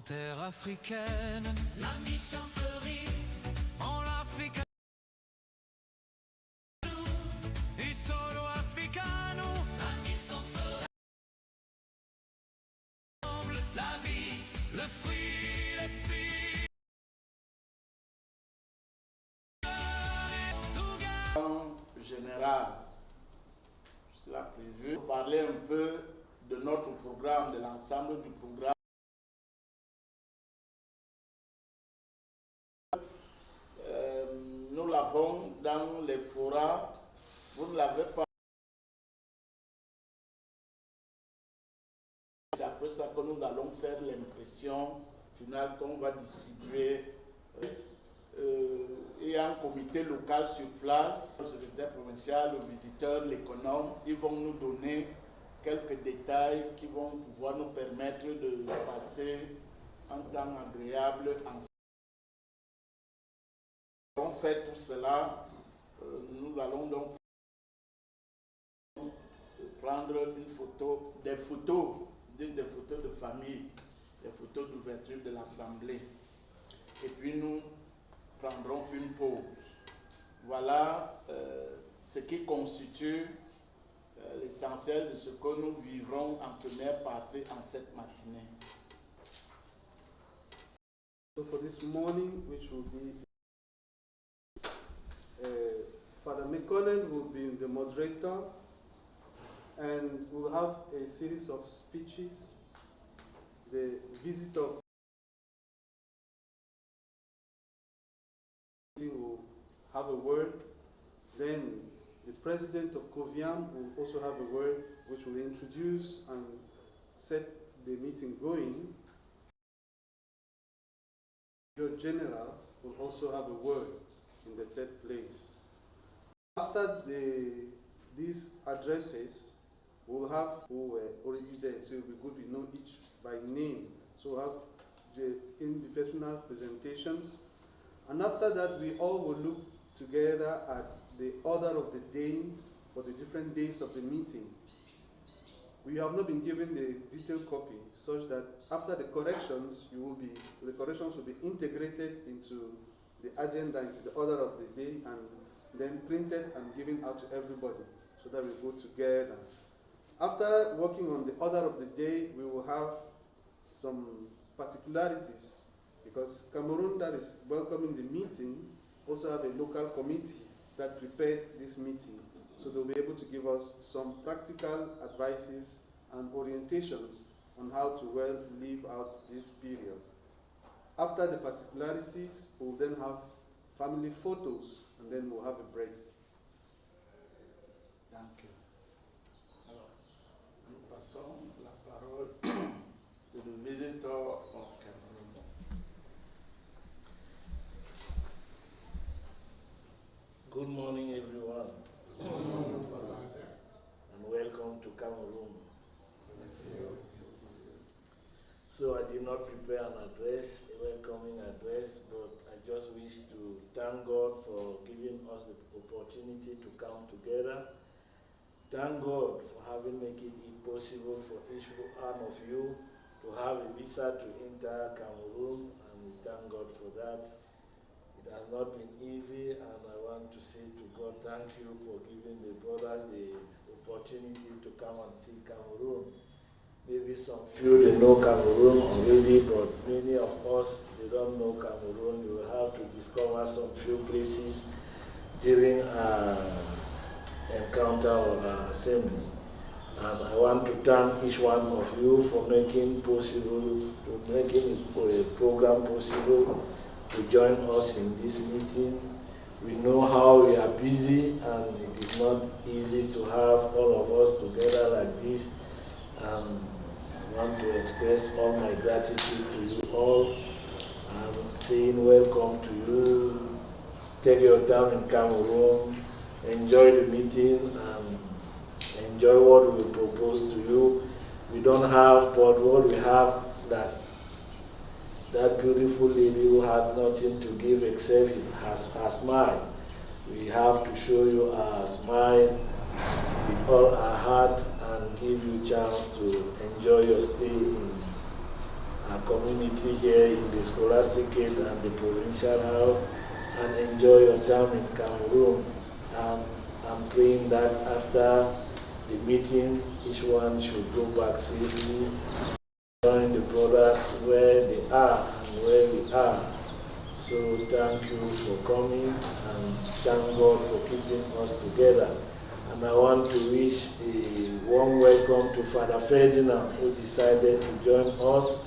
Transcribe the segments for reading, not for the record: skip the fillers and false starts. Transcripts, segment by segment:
En terre africaine, la mission fleurit. En l'Afrique, et solo africano, la mission fleurit. La vie, le fruit, l'esprit. Général, cela prévu, parler un peu de notre programme, de l'ensemble du programme. Nous l'avons dans les forats, vous ne l'avez pas. C'est après ça que nous allons faire l'impression finale qu'on va distribuer. Et un comité local sur place, le secrétaire provincial, le visiteur, l'économe, ils vont nous donner quelques détails qui vont pouvoir nous permettre de passer un temps agréable ensemble. On fait tout cela, nous allons donc prendre une photo, des photos de famille, des photos d'ouverture de l'Assemblée. Et puis nous prendrons une pause. Voilà ce qui constitue l'essentiel de ce que nous vivrons en première partie en cette matinée. So for this morning, which will be Father McConnell will be the moderator, and we'll have a series of speeches. The visitor will have a word, then the president of Coviam will also have a word which will introduce and set the meeting going. Your General will also have a word in the third place. After these addresses, we'll have who were already there, so it will be good we know each by name. So we'll have the individual presentations. And after that, we all will look together at the order of the days for the different days of the meeting. We have not been given the detailed copy, such that after the corrections, the corrections will be integrated into the agenda, into the order of the day, and then printed and given out to everybody, so that we go together. After working on the order of the day, we will have some particularities, because Cameroon, that is welcoming the meeting, also have a local committee that prepared this meeting. So they'll be able to give us some practical advices and orientations on how to well live out this period. After the particularities, we'll then have family photos, and then we'll have a break. Thank you. Alors, nous passons la parole au visiteur au Cameroun. Good morning, everyone, and welcome to Cameroon. So I did not prepare an address, a welcoming address, but I just wish to thank God for giving us the opportunity to come together. Thank God for having made it possible for each one of you to have a visa to enter Cameroon, and we thank God for that. It has not been easy, and I want to say to God, thank you for giving the brothers the opportunity to come and see Cameroon. Maybe some few they know Cameroon already, but many of us, they don't know Cameroon. You will have to discover some few places during our encounter or our assembly. And I want to thank each one of you for making a program possible to join us in this meeting. We know how we are busy, and it is not easy to have all of us together like this. I want to express all my gratitude to you all, and saying welcome to you. Take your time in Cameroon, enjoy the meeting, and enjoy what we propose to you. We don't have, but what we have, that beautiful lady who had nothing to give except her smile. We have to show you our smile with all our heart and give you a chance to enjoy your stay in community here in the Scolasticat and the provincial house and enjoy your time in Cameroon. And I'm praying that after the meeting, each one should go back safely, join the brothers where they are and where we are. So thank you for coming and thank God for keeping us together. And I want to wish a warm welcome to Father Ferdinand, who decided to join us.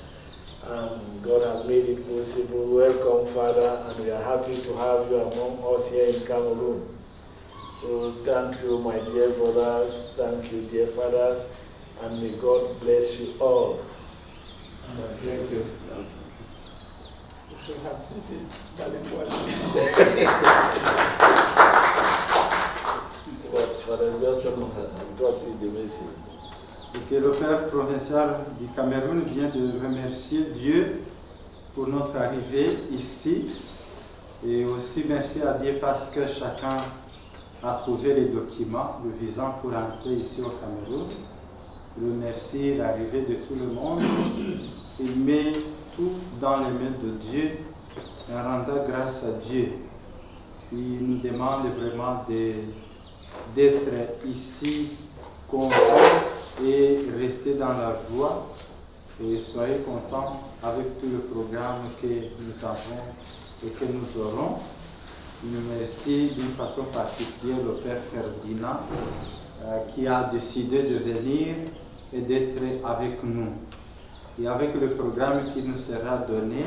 And God has made it possible. Welcome, Father, and we are happy to have you among us here in Cameroon. So thank you, my dear brothers. Thank you, dear fathers. And may God bless you all. Thank you. But Father Johnson has got the message. Et que le Père provincial du Cameroun vient de remercier Dieu pour notre arrivée ici. Et aussi merci à Dieu parce que chacun a trouvé les documents le visant pour entrer ici au Cameroun. Remercie l'arrivée de tout le monde. Il met tout dans les mains de Dieu et rendant grâce à Dieu. Il nous demande vraiment d'être ici contents et rester dans la joie. Et soyez contents avec tout le programme que nous avons et que nous aurons. Nous remercie d'une façon particulière le Père Ferdinand qui a décidé de venir et d'être avec nous. Et avec le programme qui nous sera donné,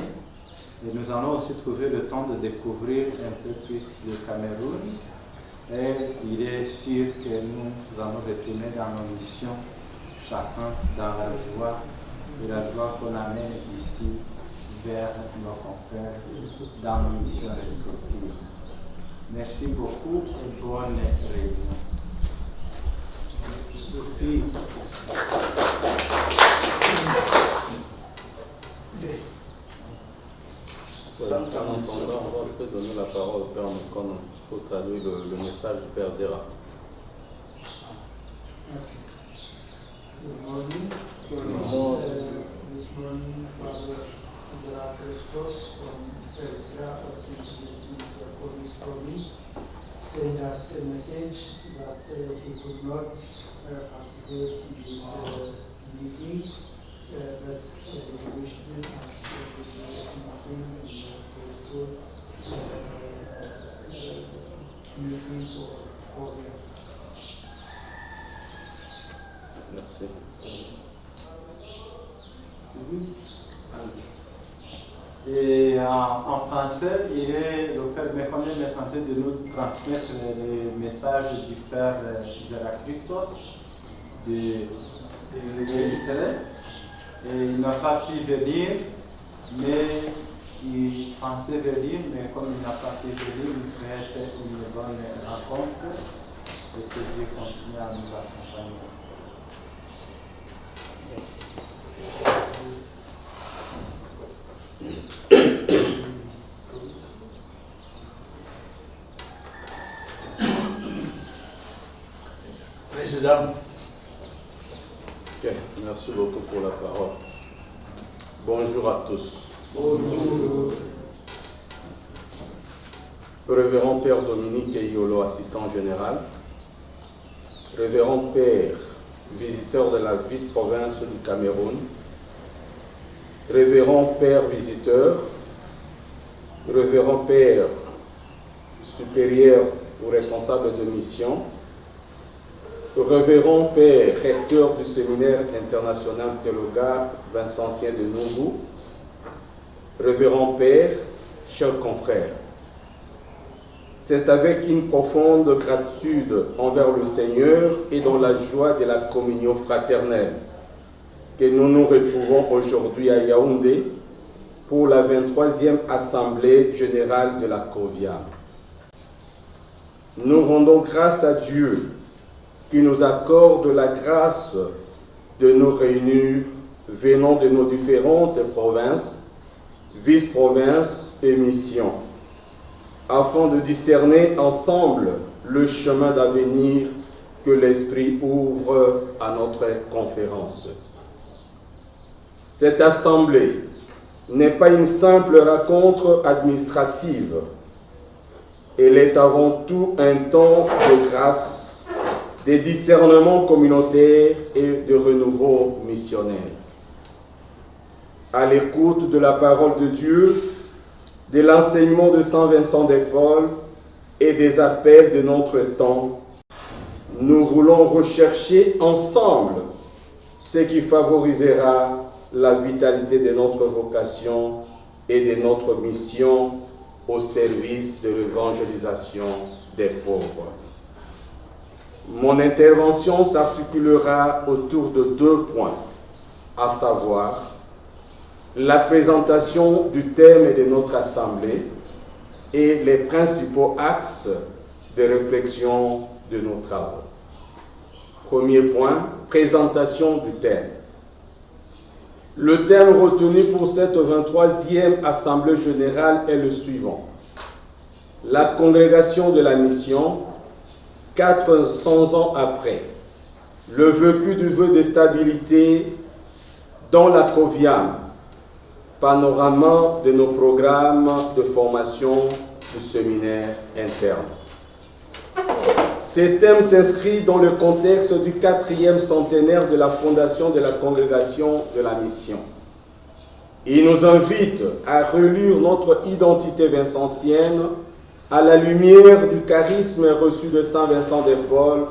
et nous allons aussi trouver le temps de découvrir un peu plus le Cameroun. Et il est sûr que nous allons retourner dans nos missions, chacun dans la joie, et la joie qu'on amène d'ici vers nos confrères dans nos missions respectives. Merci beaucoup et bonne réunion. Merci. Voilà. En attendant, on va peut-être donner la parole au Père Mokon pour traduire le message du Père Zera. Good morning. This morning, Father Zera Christos from Eritrea was introducing the Police province, sent us a message that he could not participate in this meeting, but he wished us to be meeting and faithful meeting for Coviam. Merci. Et en français, le Père Méconnen est en train de nous transmettre les messages du Père Zera Christos de l'Érythrée. Et il n'a pas pu venir, mais il pensait venir, mais comme il n'a pas pu venir, il souhaite une bonne rencontre et que Dieu continue à nous accompagner. Président. Ok, merci beaucoup pour la parole. Bonjour à tous. Bonjour. Révérend Père Dominique Eyolo, assistant général. Révérend Père, visiteur de la vice-province du Cameroun. Révérend Père visiteur. Révérend Père supérieur ou responsable de mission. Révérend Père, recteur du séminaire international théologal Vincent de Nougou, Révérend Père, chers confrères, c'est avec une profonde gratitude envers le Seigneur et dans la joie de la communion fraternelle que nous nous retrouvons aujourd'hui à Yaoundé pour la 23e Assemblée générale de la Coviam. Nous rendons grâce à Dieu qui nous accorde la grâce de nous réunir venant de nos différentes provinces, vice-provinces et missions, afin de discerner ensemble le chemin d'avenir que l'Esprit ouvre à notre conférence. Cette assemblée n'est pas une simple rencontre administrative. Elle est avant tout un temps de grâce, de discernement communautaire et de renouveau missionnaire. À l'écoute de la parole de Dieu, de l'enseignement de Saint Vincent de Paul et des appels de notre temps, nous voulons rechercher ensemble ce qui favorisera la vitalité de notre vocation et de notre mission au service de l'évangélisation des pauvres. Mon intervention s'articulera autour de 2 points, à savoir la présentation du thème de notre Assemblée et les principaux axes de réflexion de nos travaux. Premier point, présentation du thème. Le thème retenu pour cette 23e Assemblée générale est le suivant. La Congrégation de la mission, 400 ans après, le vécu du vœu de stabilité dans la Coviam, panorama de nos programmes de formation du séminaire interne. Ce thème s'inscrit dans le contexte du 4e centenaire de la fondation de la Congrégation de la mission. Il nous invite à relire notre identité vincentienne à la lumière du charisme reçu de Saint Vincent de Paul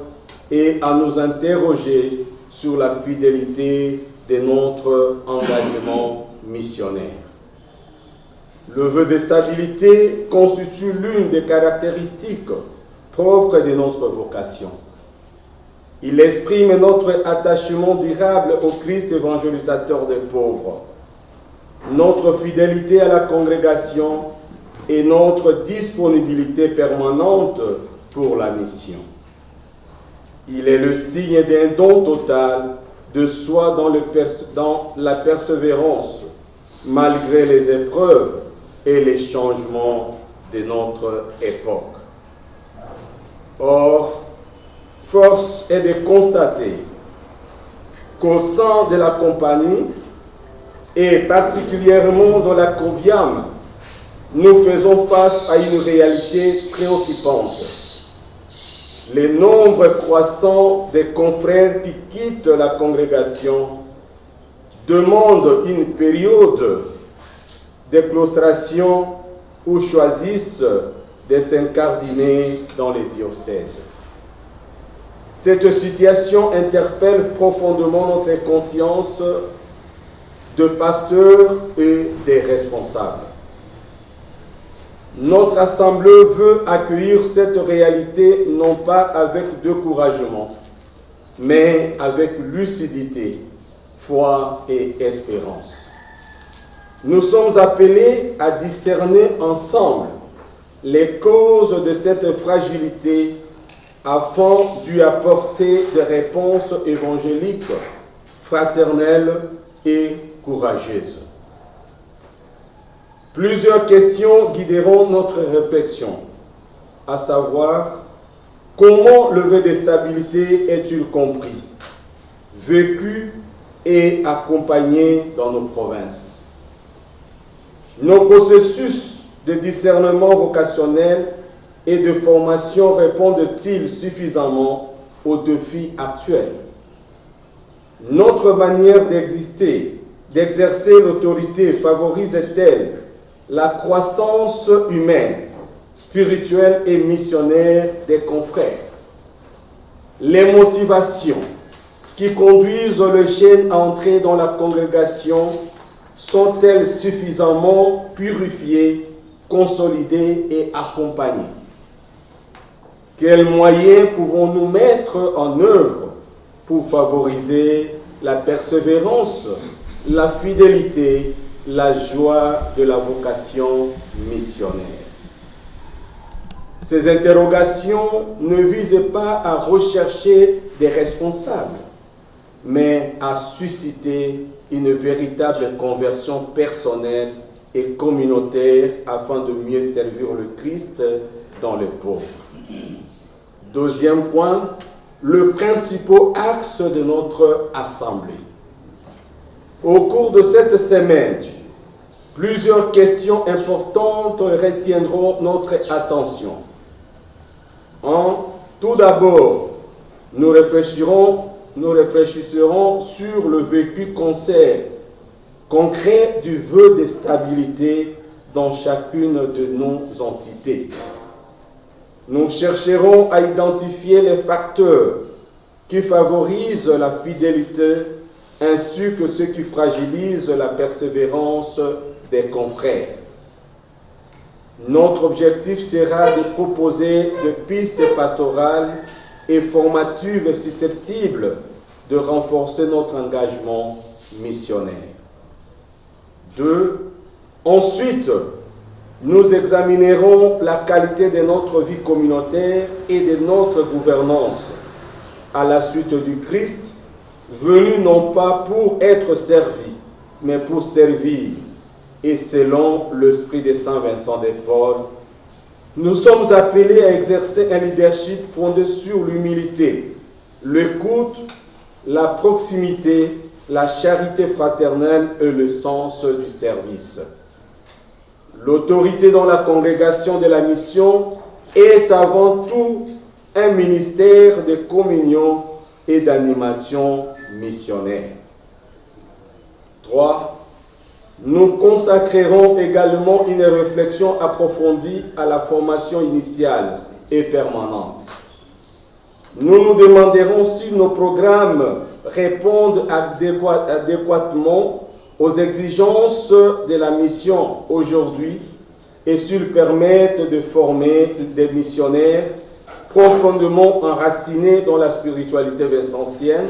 et à nous interroger sur la fidélité de notre engagement missionnaire. Le vœu de stabilité constitue l'une des caractéristiques propres de notre vocation. Il exprime notre attachement durable au Christ évangélisateur des pauvres, notre fidélité à la congrégation et notre disponibilité permanente pour la mission. Il est le signe d'un don total de soi dans la persévérance, malgré les épreuves et les changements de notre époque. Or, force est de constater qu'au sein de la compagnie, et particulièrement dans la Coviam, nous faisons face à une réalité préoccupante. Le nombre croissant des confrères qui quittent la congrégation demandent une période de claustration ou choisissent de s'incardiner dans les diocèses. Cette situation interpelle profondément notre conscience de pasteurs et des responsables. Notre Assemblée veut accueillir cette réalité non pas avec découragement, mais avec lucidité, foi et espérance. Nous sommes appelés à discerner ensemble les causes de cette fragilité afin d'y apporter des réponses évangéliques, fraternelles et courageuses. Plusieurs questions guideront notre réflexion, à savoir comment le vœu de stabilité est-il compris, vécu et accompagné dans nos provinces. Nos processus de discernement vocationnel et de formation répondent-ils suffisamment aux défis actuels? Notre manière d'exister, d'exercer l'autorité favorise-t-elle la croissance humaine, spirituelle et missionnaire des confrères? Les motivations qui conduisent le jeune à entrer dans la congrégation sont-elles suffisamment purifiées, consolidées et accompagnées? Quels moyens pouvons-nous mettre en œuvre pour favoriser la persévérance, la fidélité, la joie de la vocation missionnaire? Ces interrogations ne visent pas à rechercher des responsables, mais à susciter une véritable conversion personnelle et communautaire afin de mieux servir le Christ dans les pauvres. Deuxième point, le principal axe de notre Assemblée. Au cours de cette semaine, Plusieurs questions importantes retiendront notre attention. Tout d'abord, nous réfléchirons sur le vécu concret du vœu de stabilité dans chacune de nos entités. Nous chercherons à identifier les facteurs qui favorisent la fidélité ainsi que ceux qui fragilisent la persévérance des confrères. Notre objectif sera de proposer des pistes pastorales et formatives susceptibles de renforcer notre engagement missionnaire. 2. Ensuite, nous examinerons la qualité de notre vie communautaire et de notre gouvernance à la suite du Christ, venu non pas pour être servi, mais pour servir. Et selon l'esprit de Saint Vincent de Paul, nous sommes appelés à exercer un leadership fondé sur l'humilité, l'écoute, la proximité, la charité fraternelle et le sens du service. L'autorité dans la congrégation de la mission est avant tout un ministère de communion et d'animation missionnaire. 3. Nous consacrerons également une réflexion approfondie à la formation initiale et permanente. Nous nous demanderons si nos programmes répondent adéquatement aux exigences de la mission aujourd'hui et s'ils permettent de former des missionnaires profondément enracinés dans la spiritualité vincentienne,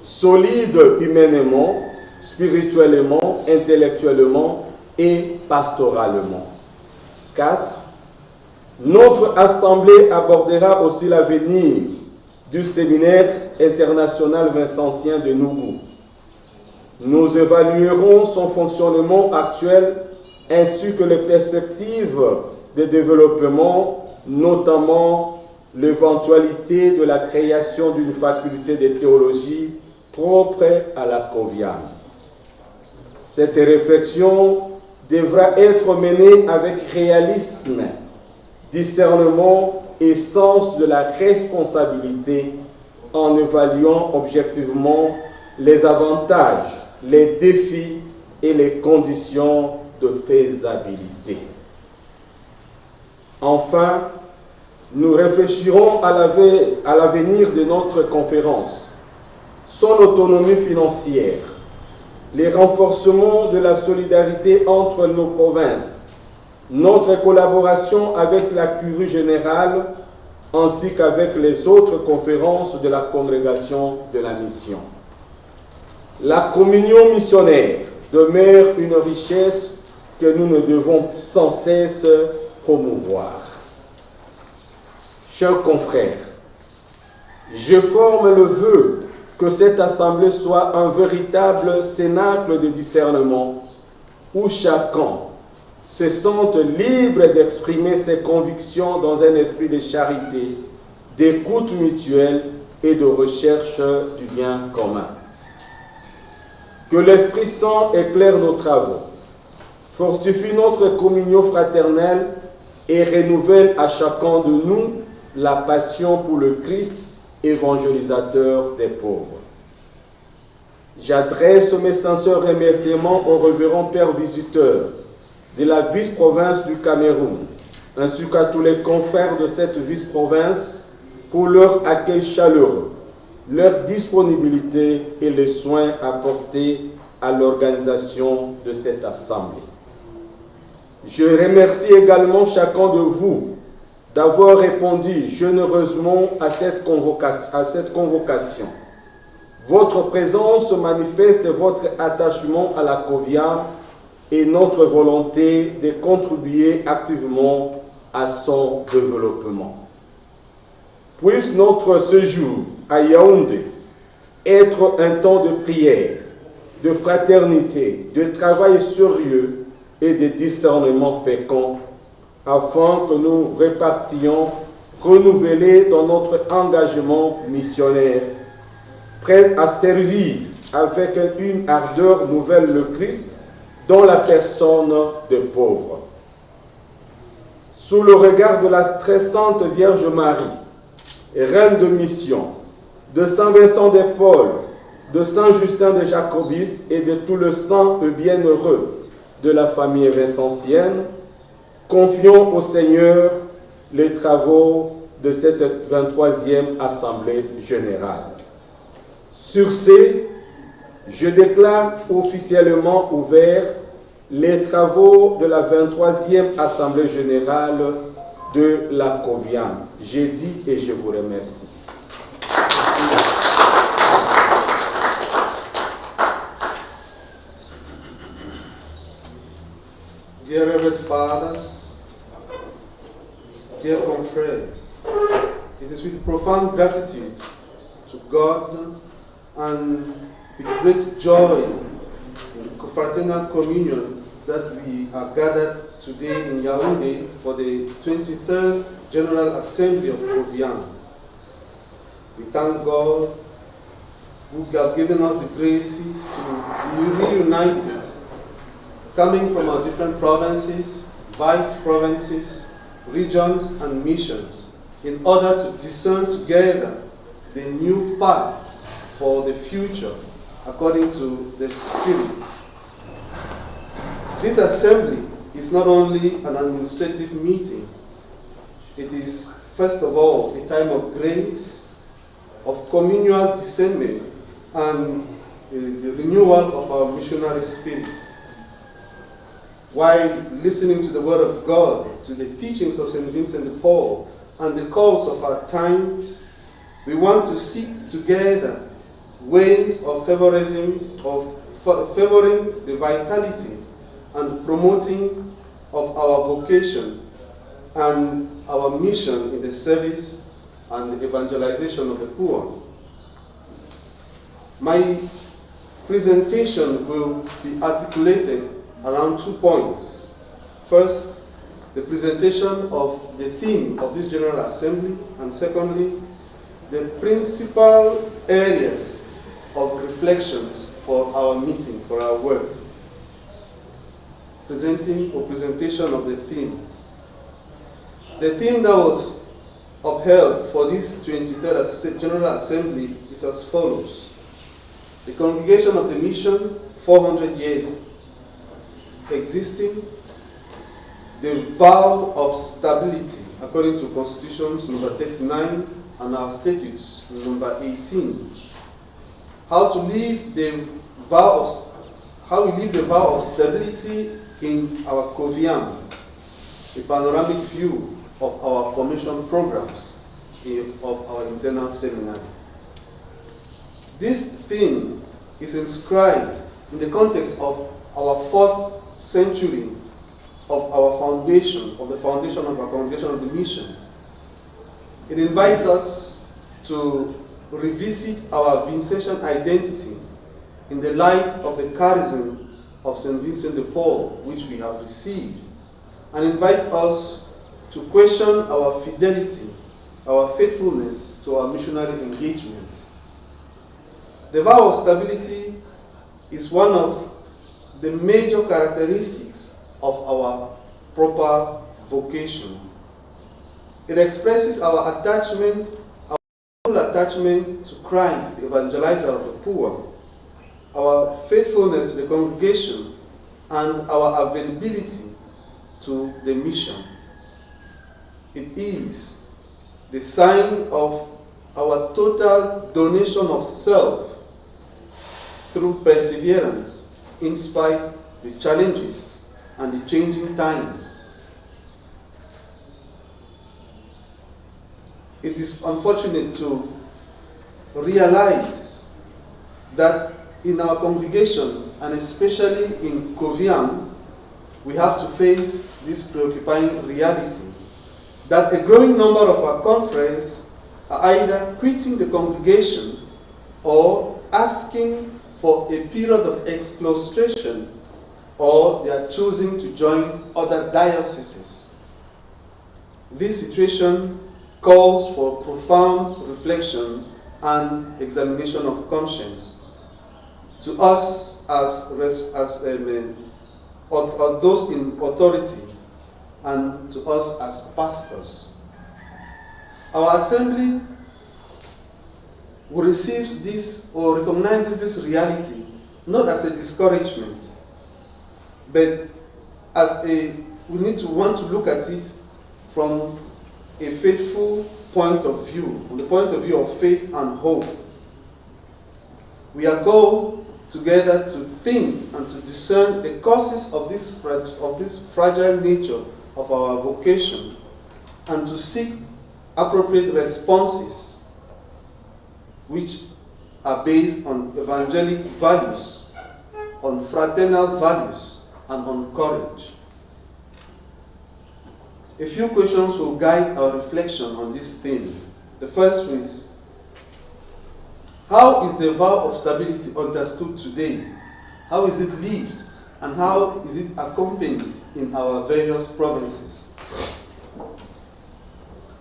solides humainement, spirituellement, intellectuellement et pastoralement. 4. Notre Assemblée abordera aussi l'avenir du séminaire international vincentien de Nougou. Nous évaluerons son fonctionnement actuel ainsi que les perspectives de développement, notamment l'éventualité de la création d'une faculté de théologie propre à la Coviam. Cette réflexion devra être menée avec réalisme, discernement et sens de la responsabilité en évaluant objectivement les avantages, les défis et les conditions de faisabilité. Enfin, nous réfléchirons à l'avenir de notre conférence, son autonomie financière, les renforcements de la solidarité entre nos provinces, notre collaboration avec la curie générale ainsi qu'avec les autres conférences de la Congrégation de la mission. La communion missionnaire demeure une richesse que nous ne devons sans cesse promouvoir. Chers confrères, je forme le vœu que cette assemblée soit un véritable cénacle de discernement où chacun se sente libre d'exprimer ses convictions dans un esprit de charité, d'écoute mutuelle et de recherche du bien commun. Que l'Esprit Saint éclaire nos travaux, fortifie notre communion fraternelle et renouvelle à chacun de nous la passion pour le Christ, évangélisateur des pauvres. J'adresse mes sincères remerciements au révérend Père Visiteur de la vice-province du Cameroun, ainsi qu'à tous les confrères de cette vice-province pour leur accueil chaleureux, leur disponibilité et les soins apportés à l'organisation de cette assemblée. Je remercie également chacun de vous d'avoir répondu généreusement à cette convocation. Votre présence manifeste votre attachement à la Coviam et notre volonté de contribuer activement à son développement. Puisse notre séjour à Yaoundé être un temps de prière, de fraternité, de travail sérieux et de discernement fécond, afin que nous répartions renouvelés dans notre engagement missionnaire, prêts à servir avec une ardeur nouvelle le Christ dans la personne des pauvres. Sous le regard de la très sainte Vierge Marie, reine de mission, de Saint Vincent de Paul, de Saint Justin de Jacobis et de tout le saint et bienheureux de la famille vincentienne, confions au Seigneur les travaux de cette 23e Assemblée générale. Sur ce, je déclare officiellement ouverts les travaux de la 23e Assemblée générale de la Coviam. J'ai dit et je vous remercie. Dear Reverend Fathers, dear confreres, it is with profound gratitude to God and with great joy in confraternal communion that we are gathered today in Yaoundé for the 23rd General Assembly of Coviam. We thank God who have given us the graces to be reunited, coming from our different provinces, vice provinces, regions, and missions, in order to discern together the new paths for the future according to the Spirit. This assembly is not only an administrative meeting, it is first of all a time of grace, of communal discernment, and the renewal of our missionary spirit. While listening to the Word of God, to the teachings of St. Vincent de Paul, and the calls of our times, we want to seek together ways of favoring the vitality and promoting of our vocation and our mission in the service and the evangelization of the poor. My presentation will be articulated around 2 points. First, the presentation of the theme of this General Assembly, and secondly, the principal areas of reflections for our meeting, for our work. Presentation of the theme. The theme that was upheld for this 23rd General Assembly is as follows: the Congregation of the Mission, 400 years existing, the vow of stability according to Constitutions number 39 and our statutes number 18. How we live the vow of stability in our Coviam, a panoramic view of our formation programs of our internal seminary. This theme is inscribed in the context of our 4th century of our foundation, of the foundation of our Congregation of the Mission. It invites us to revisit our Vincentian identity in the light of the charism of St. Vincent de Paul, which we have received, and invites us to question our fidelity, our faithfulness to our missionary engagement. The vow of stability is one of the major characteristics of our proper vocation. It expresses our attachment, our full attachment to Christ, the evangelizer of the poor, our faithfulness to the congregation, and our availability to the mission. It is the sign of our total donation of self through perseverance, in spite of the challenges and the changing times. It is unfortunate to realize that in our congregation, and especially in Coviam, we have to face this preoccupying reality that a growing number of our confreres are either quitting the congregation or asking for a period of exclustration, or they are choosing to join other dioceses. This situation calls for profound reflection and examination of conscience. To us as of those in authority and to us as pastors. Our assembly receives this or recognizes this reality not as a discouragement, but as we need to want to look at it from a faithful point of view, from the point of view of faith and hope. We are called together to think and to discern the causes of this fragile nature of our vocation and to seek appropriate responses which are based on evangelic values, on fraternal values, and on courage. A few questions will guide our reflection on this theme. The first one is, how is the vow of stability understood today? How is it lived? And how is it accompanied in our various provinces?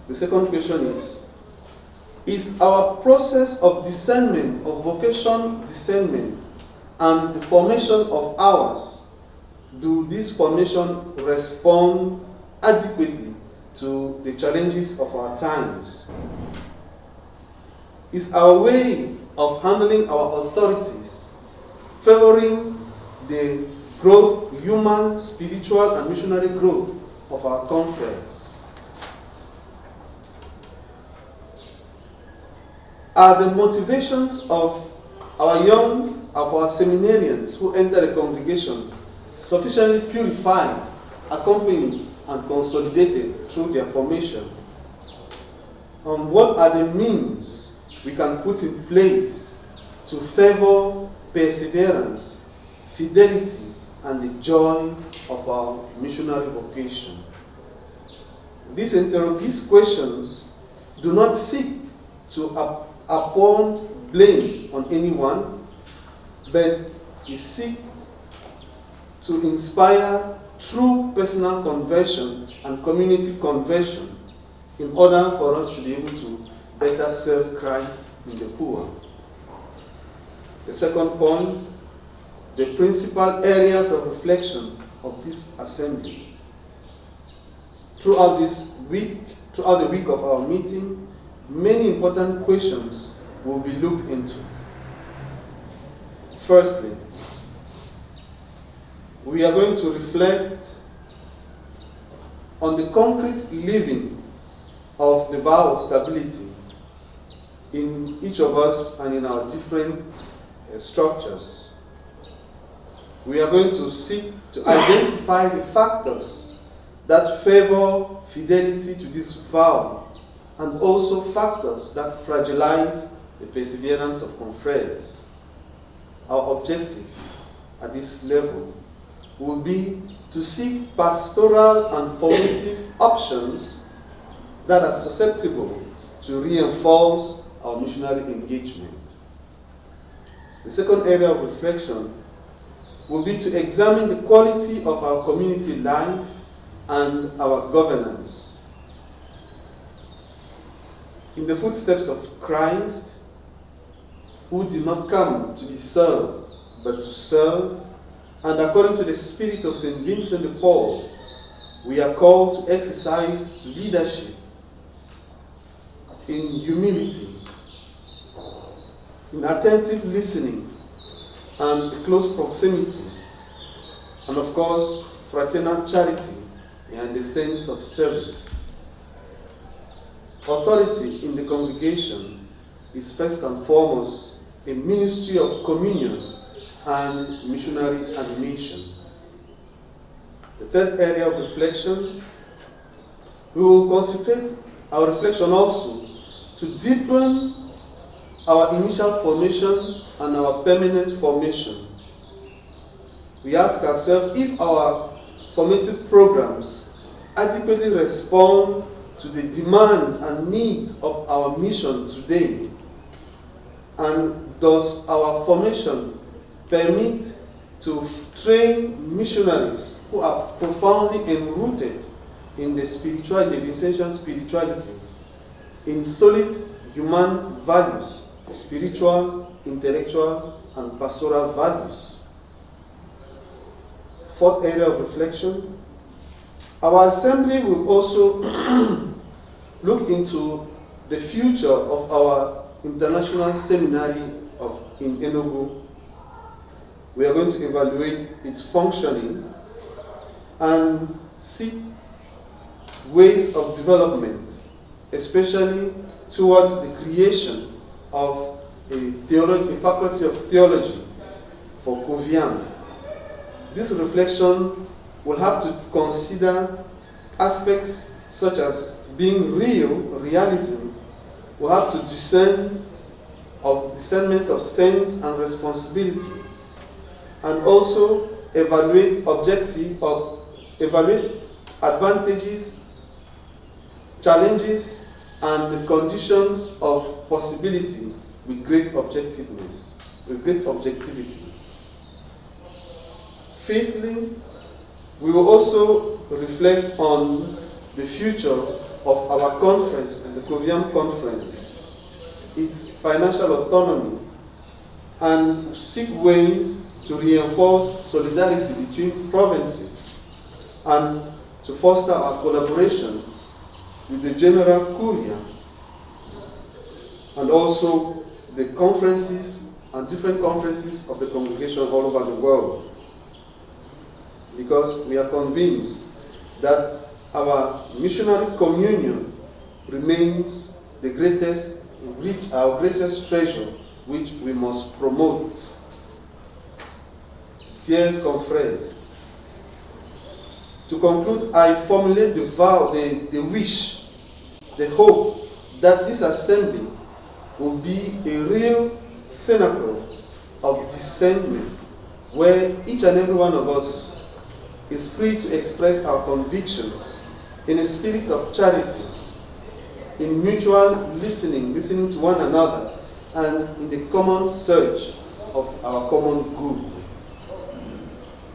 The second question is our process of discernment, of vocation discernment, and the formation of ours, do this formation respond adequately to the challenges of our times? Is our way of handling our authorities favoring the growth, human, spiritual, and missionary growth of our conference? Are the motivations of our seminarians who enter the congregation sufficiently purified, accompanied, and consolidated through their formation? What are the means we can put in place to favor perseverance, fidelity, and the joy of our missionary vocation? These questions do not seek to appoint blames on anyone, but we seek to inspire true personal conversion and community conversion in order for us to be able to better serve Christ in the poor. The second point, the principal areas of reflection of this assembly. Throughout the week of our meeting, many important questions will be looked into. Firstly, we are going to reflect on the concrete living of the vow of stability in each of us and in our different structures. We are going to seek to identify the factors that favor fidelity to this vow and also factors that fragilize the perseverance of confreres. Our objective at this level will be to seek pastoral and formative options that are susceptible to reinforce our missionary engagement. The second area of reflection will be to examine the quality of our community life and our governance. In the footsteps of Christ, who did not come to be served, but to serve, and according to the spirit of St. Vincent de Paul, we are called to exercise leadership in humility, in attentive listening, and close proximity, and of course, fraternal charity and the sense of service. Authority in the congregation is first and foremost a ministry of communion and missionary animation. The third area of reflection, we will concentrate our reflection also to deepen our initial formation and our permanent formation. We ask ourselves if our formative programs adequately respond to the demands and needs of our mission today, and does our formation permit to train missionaries who are profoundly enrooted in the Vincentian spirituality, in solid human values, spiritual, intellectual, and pastoral values. fourth area of reflection, our assembly will also look into the future of our international seminary in Enugu. We are going to evaluate its functioning and seek ways of development, especially towards the creation of a faculty of theology for Coviam. This reflection will have to consider aspects such as being realism, will have to discernment of sense and responsibility, and also evaluate advantages, challenges, and the conditions of possibility with great objectiveness, with great objectivity. Fifthly, we will also reflect on the future of our conference and the Coviam conference, its financial autonomy, and seek ways to reinforce solidarity between provinces and to foster our collaboration with the General Coviam and also the conferences and different conferences of the Congrégation all over the world. Because we are convinced that our missionary communion remains our greatest treasure, which we must promote. Dear confrères, to conclude, I formulate the vow, the wish, the hope that this assembly will be a real cenacle of discernment where each and every one of us is free to express our convictions in a spirit of charity, in mutual listening to one another, and in the common search of our common good.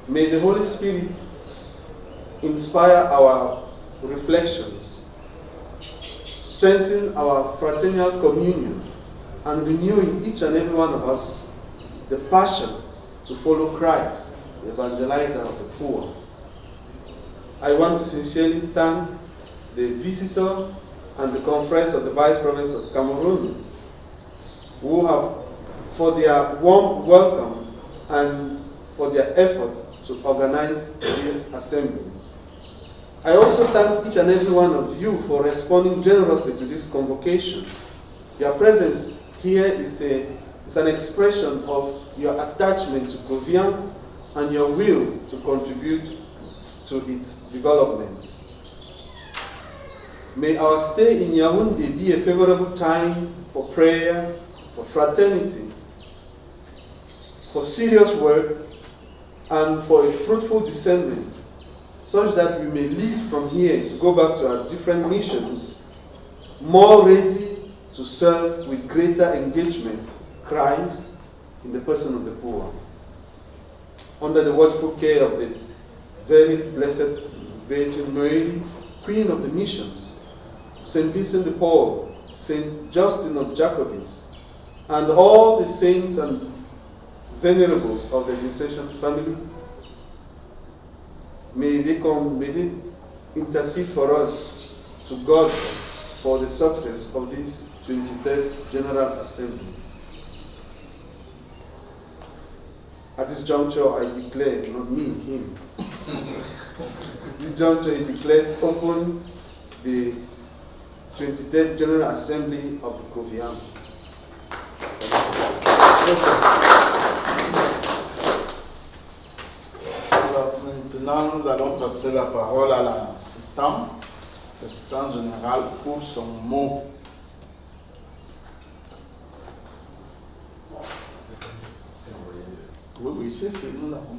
May the Holy Spirit inspire our reflections, strengthen our fraternal communion, and renew in each and every one of us the passion to follow Christ, the evangelizer of the poor. I want to sincerely thank the visitor and the conference of the Vice Province of Cameroon, who have, for their warm welcome and for their effort to organize this assembly. I also thank each and every one of you for responding generously to this convocation. Your presence here is an expression of your attachment to Coviam and your will to contribute to its development. May our stay in Yaoundé be a favorable time for prayer, for fraternity, for serious work, and for a fruitful discernment, such that we may leave from here to go back to our different missions, more ready to serve with greater engagement Christ in the person of the poor. Under the watchful care of the very blessed Virgin Mary, Queen of the Missions, St. Vincent de Paul, St. Justin of Jacobis, and all the saints and venerables of the Vincentian family, may they intercede for us to God for the success of this 23rd General Assembly. At this juncture, I declare, not me, him. This juncture, he declares open the 23rd General Assembly of the Coviam. Maintenant, nous allons passer la parole à l'assistant général pour son mot. Oui, c'est nous l'avons.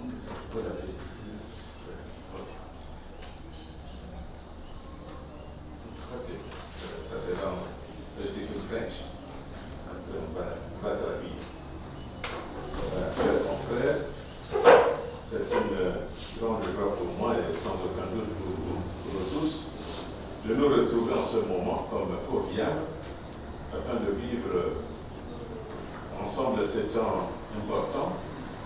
De nous retrouver en ce moment comme Coviam afin de vivre ensemble ces temps importants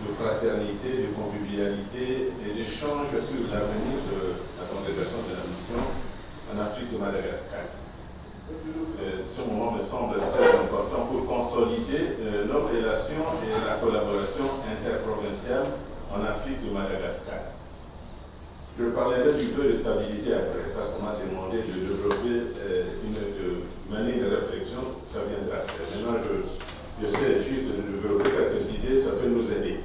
de fraternité, de convivialité et d'échange sur l'avenir de la Congrégation de la Mission en Afrique et Madagascar. Ce moment me semble très important pour consolider nos relations et la collaboration interprovinciale en Afrique et Madagascar. Je parlerai du vœu de stabilité après, parce qu'on m'a demandé de développer de mener une réflexion, ça viendra après. Maintenant, je sais juste de développer quelques idées, ça peut nous aider.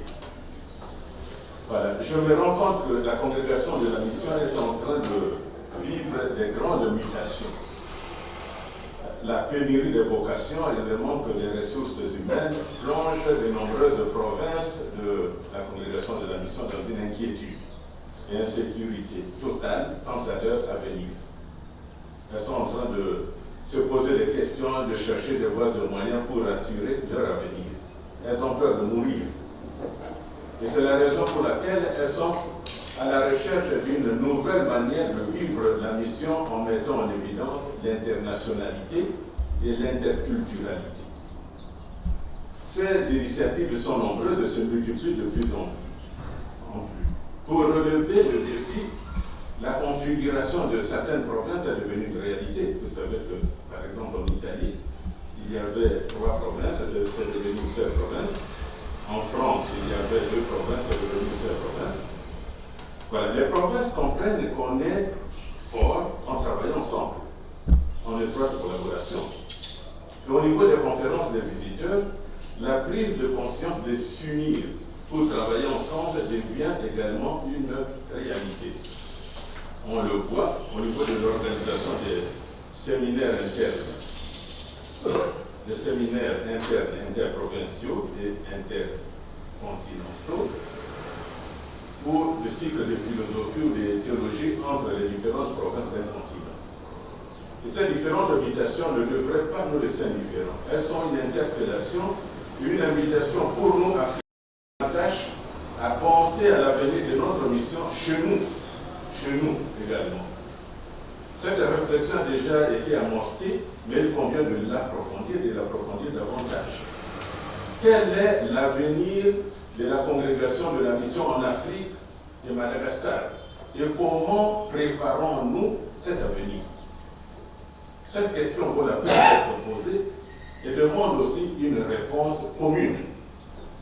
Voilà. Je me rends compte que la congrégation de la mission est en train de vivre des grandes mutations. La pénurie des vocations et le manque des ressources humaines plongent de nombreuses provinces de la congrégation de la mission dans une inquiétude et insécurité totale quant à leur avenir. Elles sont en train de se poser des questions, de chercher des voies et moyens pour assurer leur avenir. Elles ont peur de mourir. Et c'est la raison pour laquelle elles sont à la recherche d'une nouvelle manière de vivre la mission en mettant en évidence l'internationalité et l'interculturalité. Ces initiatives sont nombreuses et se multiplient de plus en plus. Pour relever le défi, la configuration de certaines provinces est devenue une réalité. Vous savez que, par exemple, en Italie, il y avait 3 provinces, c'est devenu une seule province. En France, il y avait 2 provinces, c'est devenu une seule province. Voilà, les provinces comprennent qu'on est fort en travaillant ensemble, en étroite collaboration. Et au niveau des conférences des visiteurs, la prise de conscience de s'unir pour travailler ensemble devient également une réalité. On le voit au niveau de l'organisation des séminaires internes, interprovinciaux et intercontinentaux, ou le cycle de philosophie ou de théologie entre les différentes provinces d'un continent. Et ces différentes invitations ne devraient pas nous laisser indifférents. Elles sont une interpellation, une invitation pour nous Africains à penser à l'avenir de notre mission chez nous également. Cette réflexion a déjà été amorcée, mais il convient de l'approfondir et de l'approfondir davantage. Quel est l'avenir de la congrégation de la mission en Afrique et Madagascar? Et comment préparons-nous cet avenir? Cette question vaut la peine d'être posée et demande aussi une réponse commune.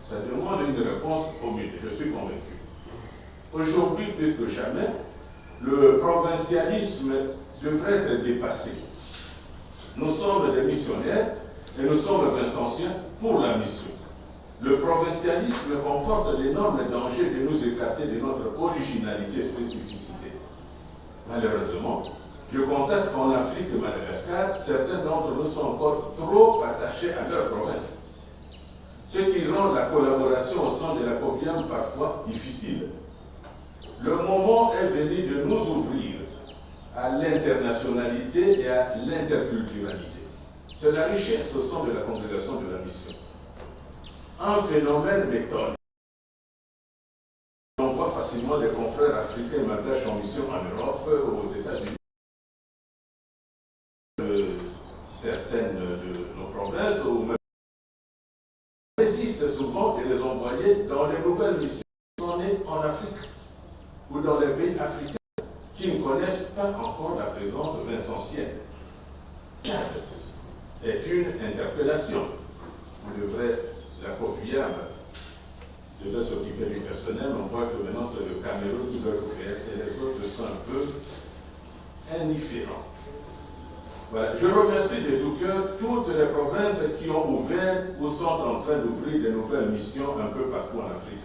Ça demande une réponse commune, je suis convaincu. Aujourd'hui, plus que jamais, le provincialisme devrait être dépassé. Nous sommes des missionnaires et nous sommes Vincentiens pour la mission. Le provincialisme comporte d'énormes dangers de nous écarter de notre originalité et spécificité. Malheureusement, je constate qu'en Afrique et Madagascar, certains d'entre nous sont encore trop attachés à leur province. Ce qui rend la collaboration au sein de la Coviam parfois difficile. Le moment est venu de nous ouvrir à l'internationalité et à l'interculturalité. C'est la richesse au sein de la congrégation de la mission. Un phénomène m'étonne. On voit facilement des confrères africains malgaches en mission en Europe ou aux États-Unis. Certaines de nos provinces ou même résistent souvent de les envoyer dans les nouvelles missions qui sont nées en Afrique ou dans les pays africains qui ne connaissent pas encore la présence vincentienne. C'est une interpellation. On devrait, la Coviam devait s'occuper du personnel, on voit que maintenant c'est le Cameroun qui doit le faire, et les autres sont un peu indifférents. Voilà. Je remercie de tout cœur toutes les provinces qui ont ouvert ou sont en train d'ouvrir des nouvelles missions un peu partout en Afrique.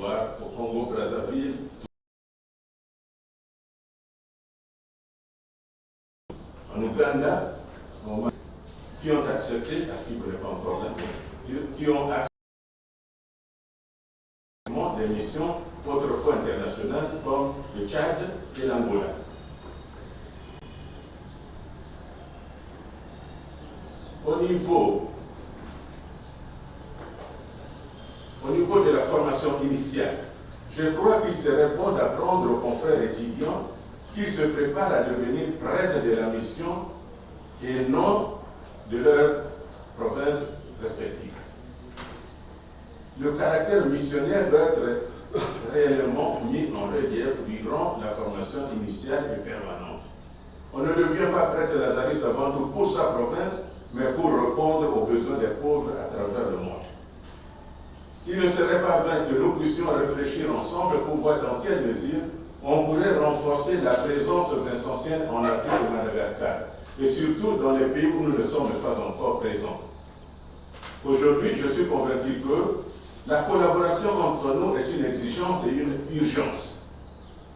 Au Congo-Brazzaville, en Ouganda, qui ont accepté, qui ne voulaient pas encore qui ont accepté des missions autrefois internationales comme le Tchad et l'Angola. Au niveau de la formation initiale, je crois qu'il serait bon d'apprendre aux confrères étudiants qu'ils se préparent à devenir prêtres de la mission et non de leurs provinces respectives. Le caractère missionnaire doit être réellement mis en relief durant la formation initiale et permanente. On ne devient pas prêtre lazariste avant tout pour sa province, mais pour répondre aux besoins des pauvres à travers le monde. Il ne serait pas vain que nous puissions réfléchir ensemble pour voir dans quelle mesure on pourrait renforcer la présence vincentienne en Afrique et Madagascar, et surtout dans les pays où nous ne sommes pas encore présents. Aujourd'hui, je suis convaincu que la collaboration entre nous est une exigence et une urgence.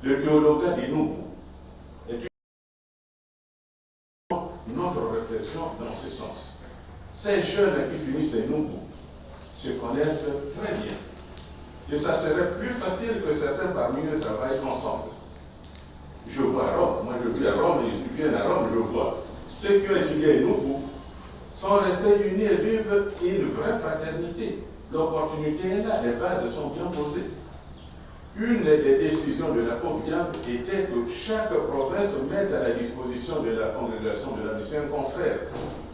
Le théologat dit nous est notre réflexion dans ce sens. Ces jeunes qui finissent les Noubou se connaissent très bien. Et ça serait plus facile que certains parmi eux travaillent ensemble. Je vois à Rome, moi je vis à Rome et je viens à Rome, je vois. Ceux qui ont étudié Noubou sont restés unis et vivent une vraie fraternité. L'opportunité est là, les bases sont bien posées. Une des décisions de la Coviam était que chaque province mette à la disposition de la congrégation de la mission un confrère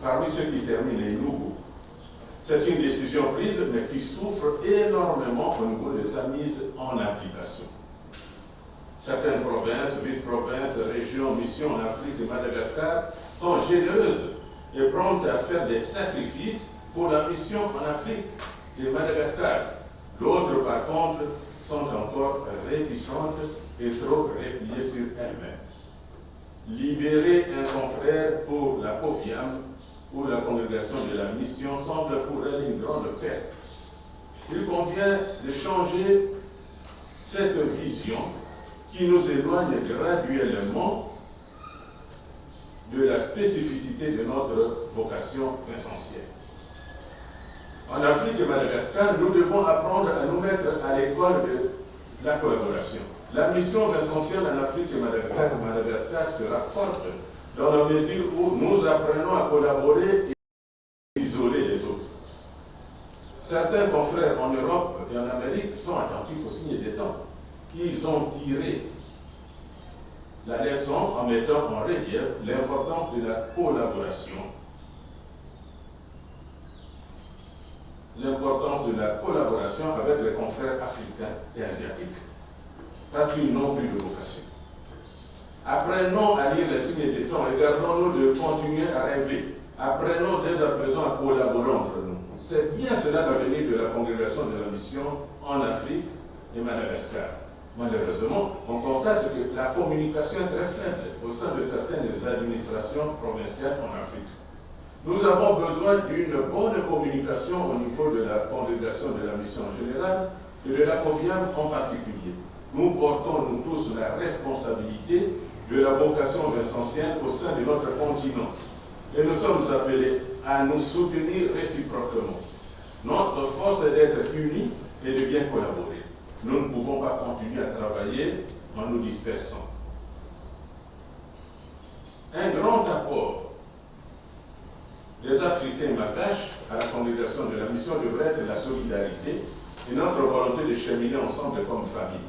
parmi ceux qui terminent les Noubou. C'est une décision prise, mais qui souffre énormément au niveau de sa mise en application. Certaines provinces, vice-provinces, régions, missions en Afrique et Madagascar sont généreuses et prompt à faire des sacrifices pour la mission en Afrique et Madagascar. D'autres, par contre, sont encore réticentes et trop repliées sur elles-mêmes. Libérer un confrère pour la Coviam ou la congrégation de la mission semble pour elle une grande perte. Il convient de changer cette vision qui nous éloigne graduellement de la spécificité de notre vocation vincentienne. En Afrique et Madagascar, nous devons apprendre à nous mettre à l'école de la collaboration. La mission vincentienne en Afrique et Madagascar sera forte dans la mesure où nous apprenons à collaborer et isoler les autres. Certains confrères en Europe et en Amérique sont attentifs aux signes des temps. Ils ont tiré la leçon en mettant en relief l'importance de la collaboration. L'importance de la collaboration avec les confrères africains et asiatiques, parce qu'ils n'ont plus de vocation. Apprenons à lire les signes des temps et gardons-nous de continuer à rêver. Apprenons dès à présent à collaborer entre nous. C'est bien cela l'avenir de la congrégation de la mission en Afrique et Madagascar. Malheureusement, on constate que la communication est très faible au sein de certaines administrations provinciales en Afrique. Nous avons besoin d'une bonne communication au niveau de la congrégation de la mission générale et de la Coviam en particulier. Nous portons, nous tous, la responsabilité de la vocation vincentienne au sein de notre continent. Et nous sommes appelés à nous soutenir réciproquement. Notre force est d'être unis et de bien collaborer. Nous ne pouvons pas continuer à travailler en nous dispersant. Un grand apport des Africains malgaches à la congrégation de la mission devrait être la solidarité et notre volonté de cheminer ensemble comme famille.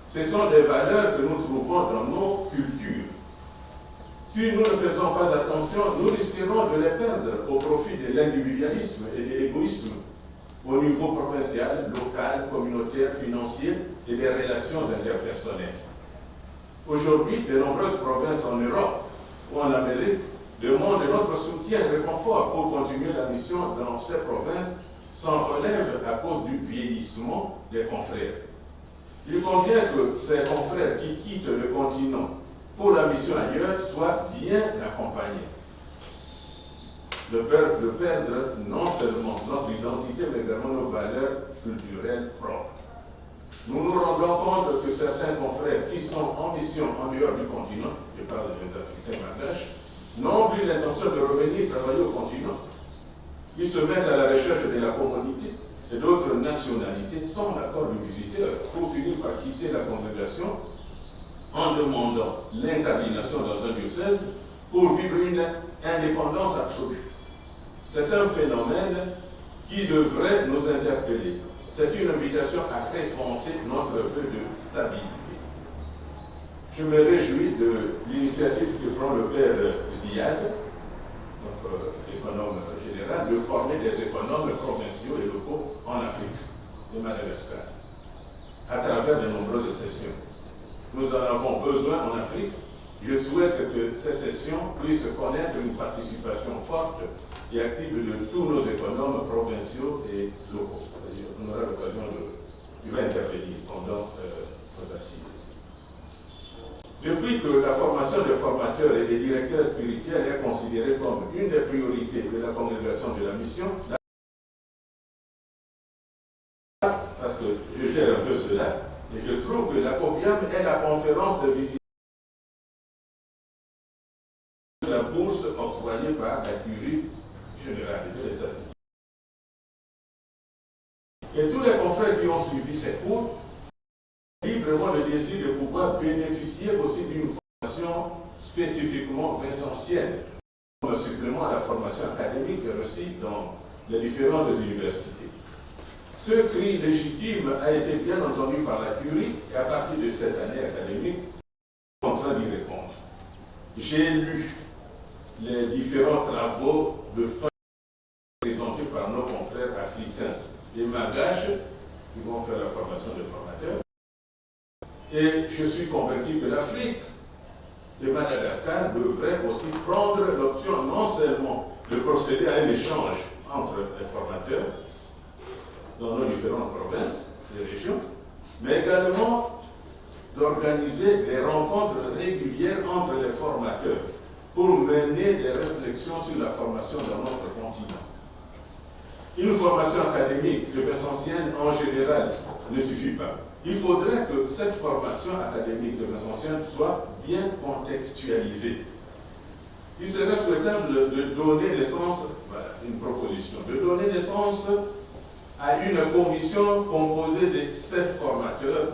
Ce sont des valeurs que nous trouvons dans nos cultures. Si nous ne faisons pas attention, nous risquerons de les perdre au profit de l'individualisme et de l'égoïsme au niveau provincial, local, communautaire, financier et des relations interpersonnelles. Aujourd'hui, de nombreuses provinces en Europe ou en Amérique demandent notre soutien et réconfort pour continuer la mission dans ces provinces sans relève à cause du vieillissement des confrères. Il convient que ces confrères qui quittent le continent pour la mission ailleurs soient bien accompagnés. De perdre non seulement notre identité, mais également nos valeurs culturelles propres. Nous nous rendons compte que certains confrères qui sont en mission en dehors du continent, je parle des Africains malgaches, n'ont plus l'intention de revenir travailler au continent. Ils se mettent à la recherche de la commodité et d'autres nationalités sans l'accord du visiteur pour finir par quitter la congrégation en demandant l'incardination dans un diocèse pour vivre une indépendance absolue. C'est un phénomène qui devrait nous interpeller. C'est une invitation à repenser notre vœu de stabilité. Je me réjouis de l'initiative que prend le père Ziad, notre économe général, de former des économes provinciaux et locaux en Afrique, de Madagascar, à travers de nombreuses sessions. Nous en avons besoin en Afrique. Je souhaite que ces sessions puissent connaître une participation forte et active de tous nos économes provinciaux et locaux. On aura l'occasion de intervenir pendant l'assise. Depuis que la formation des formateurs et des directeurs spirituels est considérée comme une des priorités de la congrégation de la mission, parce que je gère un peu cela, et je trouve que la Coviam est la conférence de visiteurs de la bourse octroyée par la curie générale de l'État. Et tous les confrères qui ont suivi ces cours ont librement le désir de pouvoir bénéficier aussi d'une formation spécifiquement vincentienne, comme un supplément à la formation académique reçue dans les différentes universités. Ce cri légitime a été bien entendu par la curie et à partir de cette année académique, je suis en train d'y répondre. J'ai lu les différents travaux de fin présentés par nos confrères africains et malgaches qui vont faire la formation de formateurs. Et je suis convaincu que l'Afrique et Madagascar devraient aussi prendre l'option non seulement de procéder à un échange entre les formateurs dans nos différentes provinces et régions, mais également d'organiser des rencontres régulières entre les formateurs pour mener des réflexions sur la formation dans notre continent. Une formation académique et vincentienne en général ne suffit pas. Il faudrait que cette formation académique et vincentienne soit bien contextualisée. Il serait souhaitable de donner naissance, voilà, une proposition, de donner naissance à une commission composée de 7 formateurs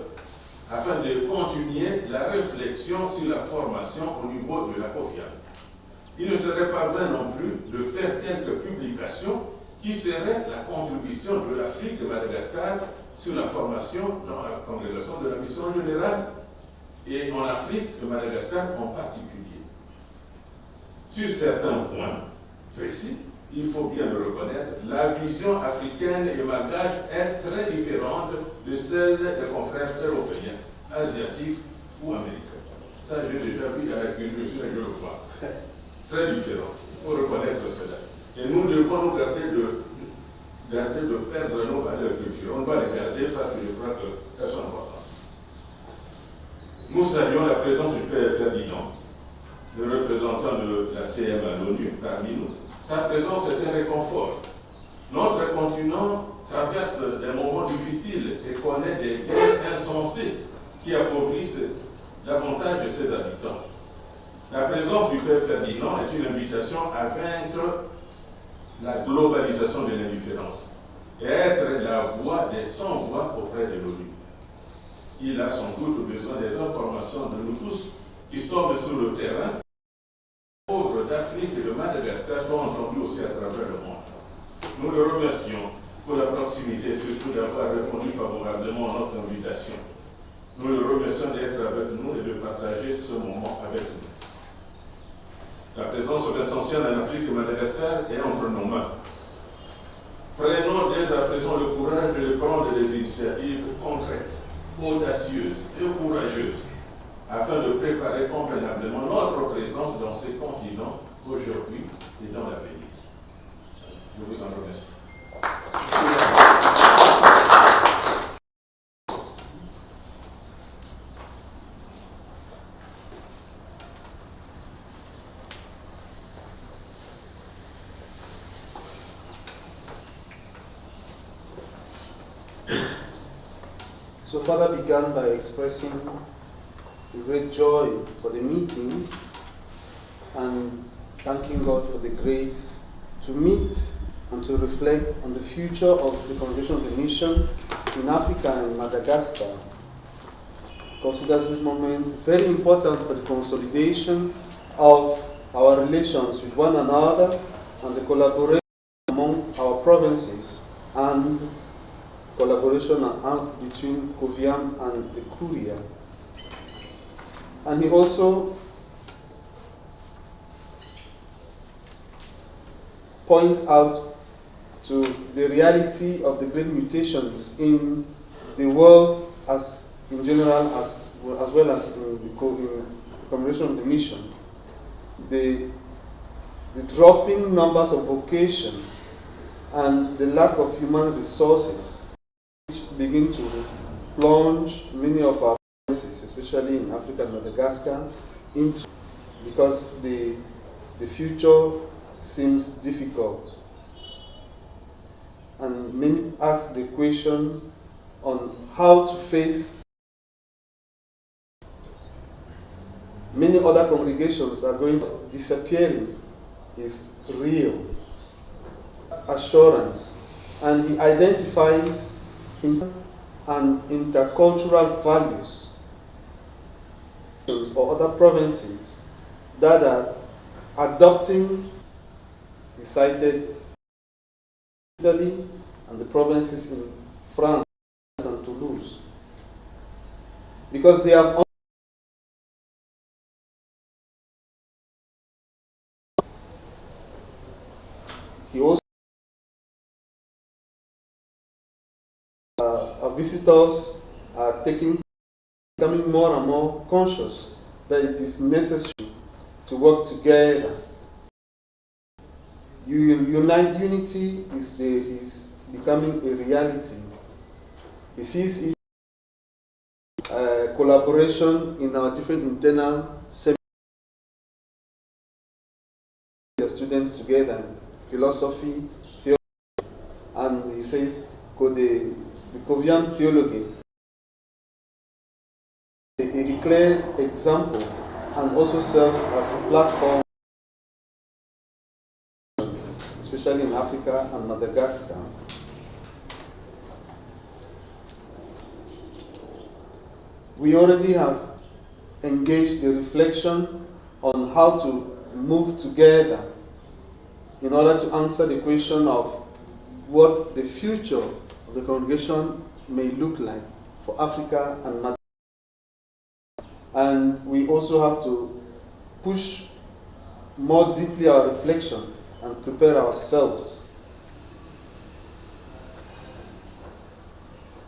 afin de continuer la réflexion sur la formation au niveau de la Coviam. Il ne serait pas vain non plus de faire quelques publications qui seraient la contribution de l'Afrique et Madagascar sur la formation dans la congrégation de la mission générale et en Afrique et Madagascar en particulier. Sur certains points précis, il faut bien le reconnaître, la vision africaine et malgache est très différente de celle des confrères européens, asiatiques ou américains. Ça, j'ai déjà vu à la culture et je le vois. Très différent. Il faut reconnaître cela. Et nous devons nous garder de perdre nos valeurs culturelles. On doit les garder parce que je crois qu'elles sont importantes. Nous saluons la présence du Père Ferdinand, le représentant de la CM à l'ONU parmi nous. Sa présence est un réconfort. Notre continent traverse des moments difficiles et connaît des guerres insensées qui appauvrissent davantage de ses habitants. La présence du Père Ferdinand est une invitation à vaincre la globalisation de l'indifférence et à être la voix des sans-voix auprès de l'ONU. Il a sans doute besoin des informations de nous tous qui sommes sur le terrain. Les pauvres d'Afrique et de Madagascar sont entendus aussi à travers le monde. Nous le remercions pour la proximité, surtout d'avoir répondu favorablement à notre invitation. Nous le remercions d'être avec nous et de partager ce moment avec nous. La présence vincentienne en Afrique et Madagascar est entre nos mains. Prenons dès à présent le courage de prendre des initiatives concrètes, audacieuses et courageuses, afin de préparer convenablement notre présence dans ces continents aujourd'hui et dans l'avenir. Je vous en remercie. So Father began by expressing great joy for the meeting and thanking God for the grace to meet and to reflect on the future of the Congrégation of the Mission in Africa and Madagascar. Considers this moment very important for the consolidation of our relations with one another and the collaboration among our provinces and collaboration between Coviam and the Curia. And he also points out to the reality of the great mutations in the world as in general, as well as in the Congrégation of the Mission. The dropping numbers of vocation and the lack of human resources which begin to plunge many of our provinces, especially in Africa and Madagascar, into, because the future seems difficult. And many ask the question on how to face. Many other congregations are going disappearing is real assurance, and he identifies and intercultural values or other provinces that are adopting. He cited Italy and the provinces in France and Toulouse because they have he also visitors are becoming more and more conscious that it is necessary to work together. Unity is becoming a reality. He sees it collaboration in our different internal seminars, the students together, philosophy, theology, and he says, the Coviam theology, a clear example, and also serves as a platform, especially in Africa and Madagascar. We already have engaged the reflection on how to move together in order to answer the question of what the future of the congregation may look like for Africa and Madagascar. And we also have to push more deeply our reflection and prepare ourselves.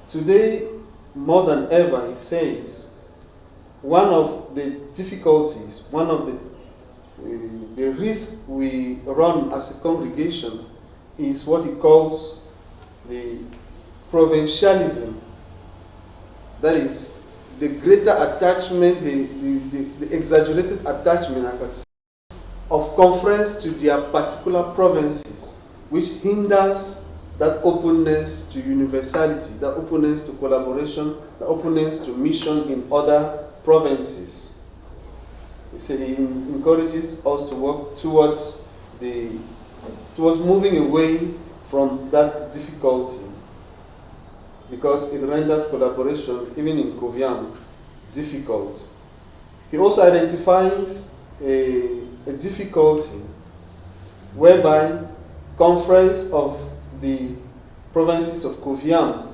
Today, more than ever, he says, one of the difficulties, one of the risks we run as a congregation is what he calls the provincialism. That is, the greater attachment, the exaggerated attachment, I could say, of conference to their particular provinces, which hinders that openness to universality, that openness to collaboration, that openness to mission in other provinces. He said he encourages us to work towards moving away from that difficulty, because it renders collaboration, even in Coviam, difficult. He also identifies a difficulty whereby conference of the provinces of Coviam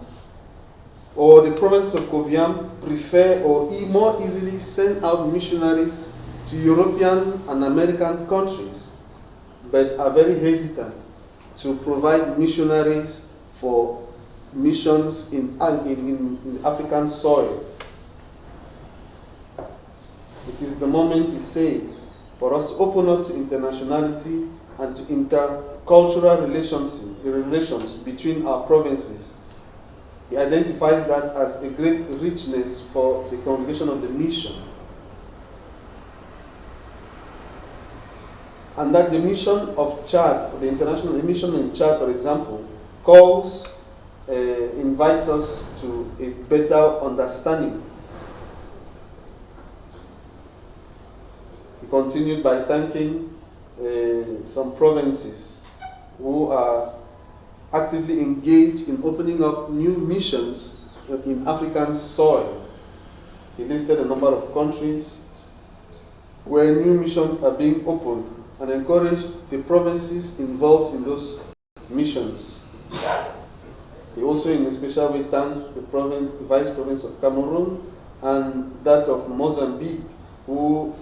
or the provinces of Coviam prefer or more easily send out missionaries to European and American countries, but are very hesitant to provide missionaries for missions in African soil. It is the moment, he says, for us to open up to internationality and to intercultural relations between our provinces. He identifies that as a great richness for the Congrégation of the Mission. And that the mission of Chad, the international mission in Chad, for example, invites us to a better understanding. He continued by thanking some provinces who are actively engaged in opening up new missions in African soil. He listed a number of countries where new missions are being opened and encouraged the provinces involved in those missions. He also in a special way thanked the Vice Province of Cameroon and that of Mozambique, who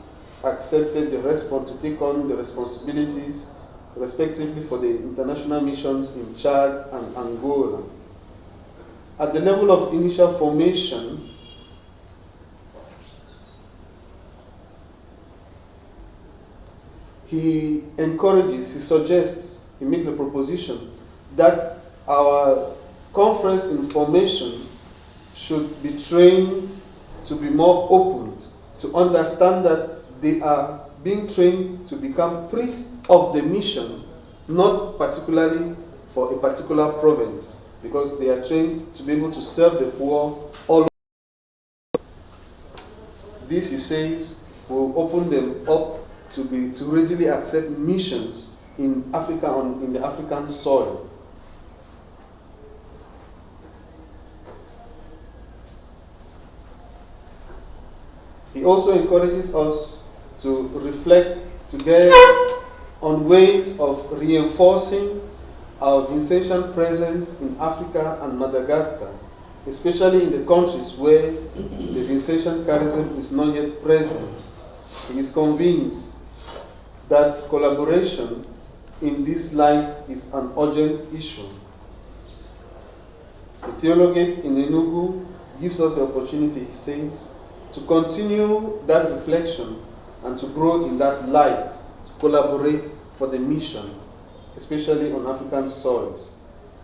accepted to take on the responsibilities respectively for the international missions in Chad and Angola. At the level of initial formation, he encourages, he suggests, he makes a proposition that our conference in formation should be trained to be more open, to understand that they are being trained to become priests of the mission, not particularly for a particular province, because they are trained to be able to serve the poor all over. This, he says, will open them up to readily accept missions in Africa, in the African soil. He also encourages us to reflect together on ways of reinforcing our Vincentian presence in Africa and Madagascar, especially in the countries where the Vincentian charism is not yet present. He is convinced that collaboration in this light is an urgent issue. The theologate in Enugu gives us the opportunity, he says, to continue that reflection and to grow in that light, to collaborate for the mission, especially on African soils.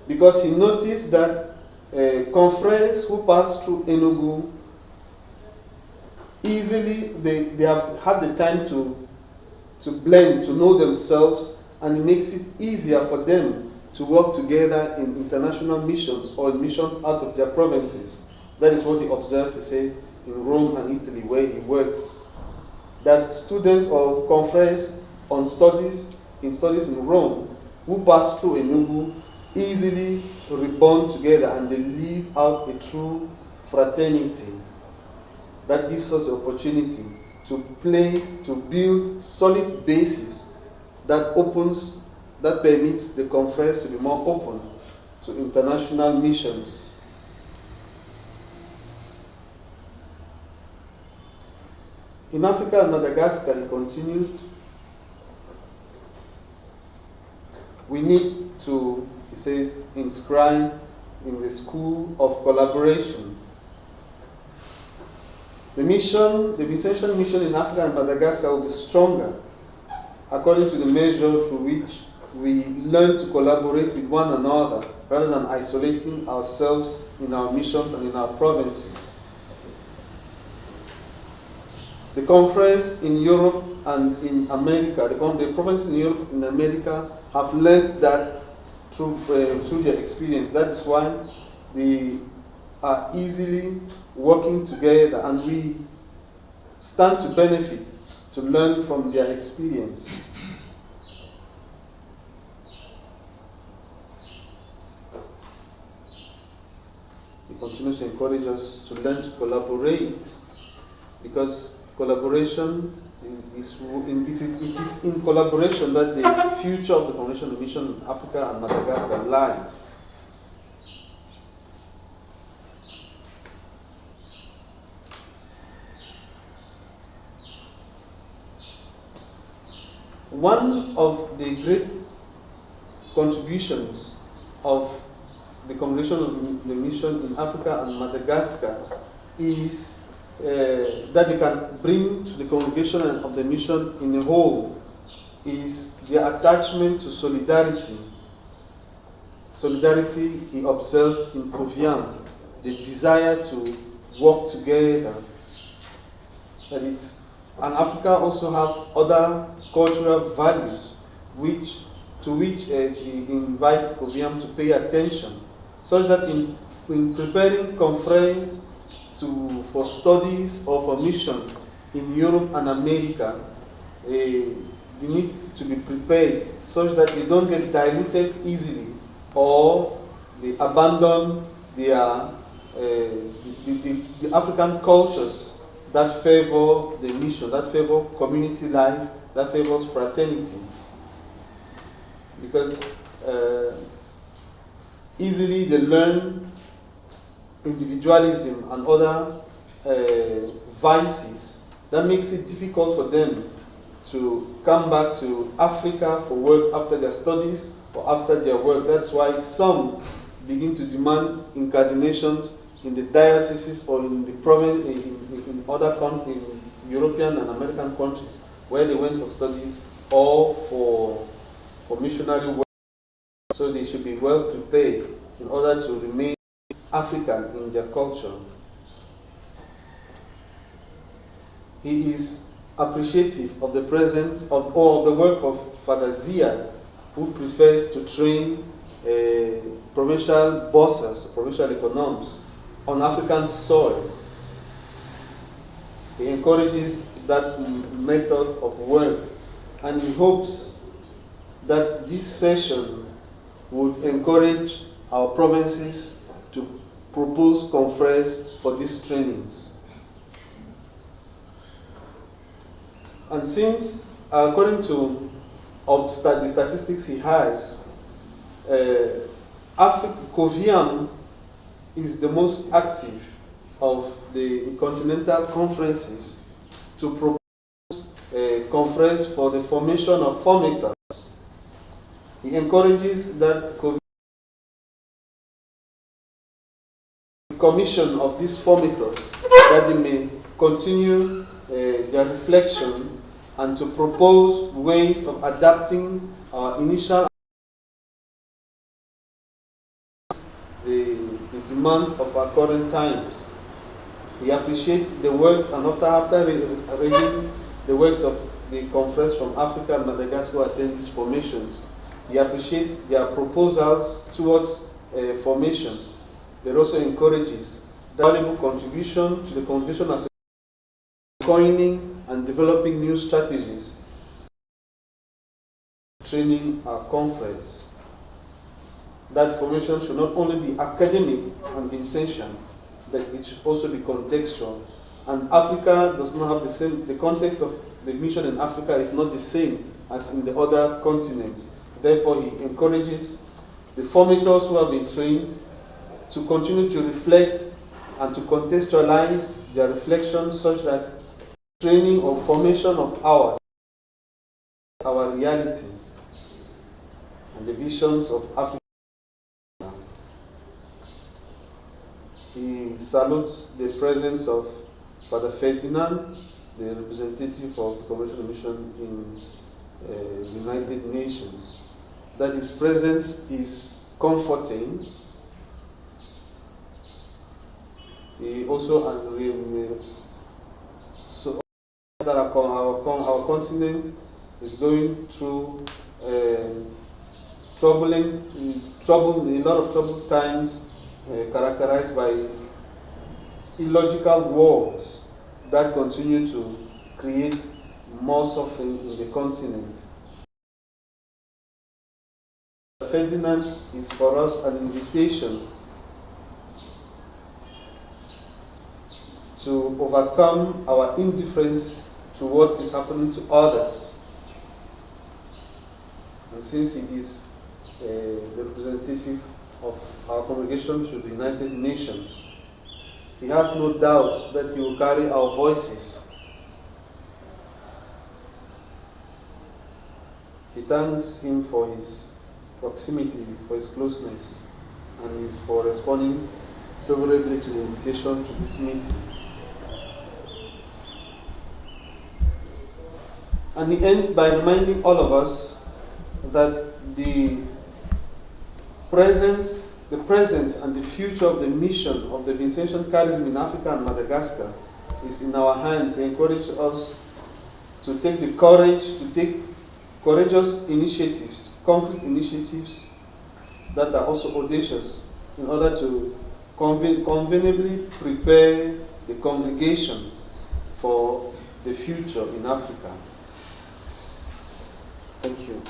Because he noticed that confreres who pass through Enugu easily, they have had the time to blend, to know themselves, and it makes it easier for them to work together in international missions or missions out of their provinces. That is what he observed, he said, in Rome and Italy, where he works. That students or confreres on studies in Rome who pass through Enugu easily rebond together and they live out a true fraternity. That gives us the opportunity to build solid basis that permits the confreres to be more open to international missions. In Africa and Madagascar, he continued, we need to, he says, inscribe in the school of collaboration. The Vincentian mission in Africa and Madagascar will be stronger according to the measure through which we learn to collaborate with one another rather than isolating ourselves in our missions and in our provinces. The conference in Europe and in America, the provinces in Europe and America have learned that through their experience. That is why they are easily working together, and we stand to benefit, to learn from their experience. He continues to encourage us to learn to collaborate, because collaboration it is in collaboration that the future of the Congrégation of Mission in Africa and Madagascar lies. One of the great contributions of the Congrégation of the Mission in Africa and Madagascar is that they can bring to the congregation of the mission in a whole is their attachment to solidarity. Solidarity, he observes in Coviam, the desire to work together. And Africa also have other cultural values to which he invites Coviam to pay attention, such that in preparing conference for studies or for mission in Europe and America, they need to be prepared such that they don't get diluted easily or they abandon the African cultures that favor the mission, that favor community life, that favors fraternity. Because easily they learn individualism and other vices that makes it difficult for them to come back to Africa for work after their studies or after their work. That's why some begin to demand incardinations in the dioceses or in the province, in other countries, in European and American countries, where they went for studies or for missionary work. So they should be well prepared in order to remain African in their culture. He is appreciative of the presence of the work of Father Zia, who prefers to train provincial bosses, provincial economes on African soil. He encourages that method of work, and he hopes that this session would encourage our provinces to propose conference for these trainings. And since, according to the statistics he has, Coviam is the most active of the continental conferences to propose a conference for the formation of formators. He encourages that the commission of these formators, that they may continue their reflection and to propose ways of adapting our initial the demands of our current times. He appreciates the works, and after reading the works of the conference from Africa and Madagascar who attend these formations, he appreciates their proposals towards formation. It also encourages the valuable contribution to the Congrégation as coining and developing new strategies, training our conference. That formation should not only be academic and Vincentian, but it should also be contextual. And Africa does not have the same, the context of the mission in Africa is not the same as in the other continents. Therefore, he encourages the formators who have been trained to continue to reflect and to contextualize their reflections such that training or formation of our reality and the visions of Africa. He salutes the presence of Father Ferdinand, the representative of the Congrégation Mission in the United Nations, that his presence is comforting. He also that our continent is going through a lot of troubled times, characterized by illogical wars that continue to create more suffering in the continent. Ferdinand is for us an invitation to overcome our indifference to what is happening to others. And since he is the representative of our congregation to the United Nations, he has no doubt that he will carry our voices. He thanks him for his proximity, for his closeness, and for responding favorably to the invitation to this meeting. And he ends by reminding all of us that the present and the future of the mission of the Vincentian charism in Africa and Madagascar is in our hands. He encourages us to take the courage, to take courageous initiatives, concrete initiatives that are also audacious in order to conveniently prepare the congregation for the future in Africa. Thank you.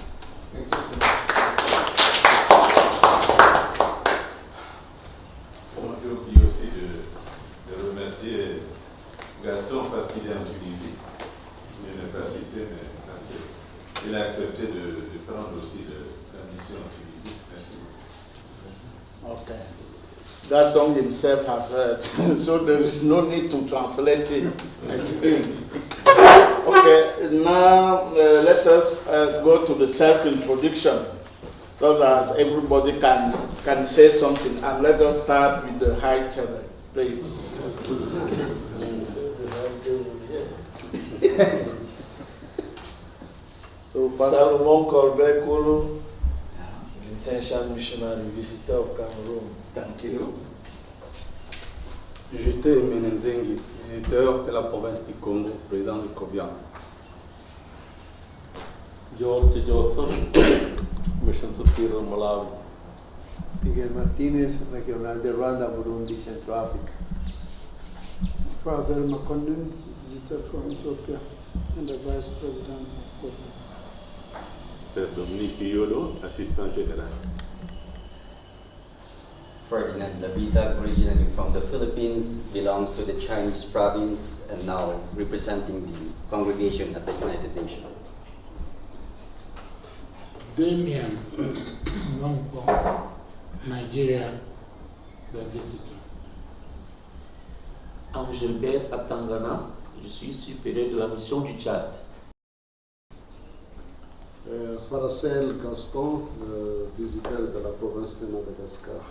On peut oublier aussi de remercier Gaston parce qu'il est en Tunisie. Je ne l'ai pas cité, mais parce qu'il a accepté de prendre aussi la mission en Tunisie. Merci beaucoup. Okay. That song himself has heard, so there is no need to translate it. Okay, now let us go to the self-introduction so that everybody can say something. And let us start with the high table, please. So, Salomon Colbert-Kolo, Vincent missionary, visiteur au Cameroun. Thank you. Justin Menenzengi, visiteur de la province du Congo, président de Coviam. George Joseph, Mission Superior Malawi. Miguel Martinez, Regional de Rwanda, Burundi, Central Africa. Father Makonnen, visitor from Ethiopia and the Vice President of Coviam. Père Dominique Yolo, Assistant Général. Ferdinand Labita, originally from the Philippines, belongs to the Chinese province and now representing the Congrégation at the United Nations. Damien Nongbo, Nigeria, the visitor. Angelbert Atangana, je suis supérieur de la mission du Tchad. Faracel Gaston, visiteur de la province de Madagascar.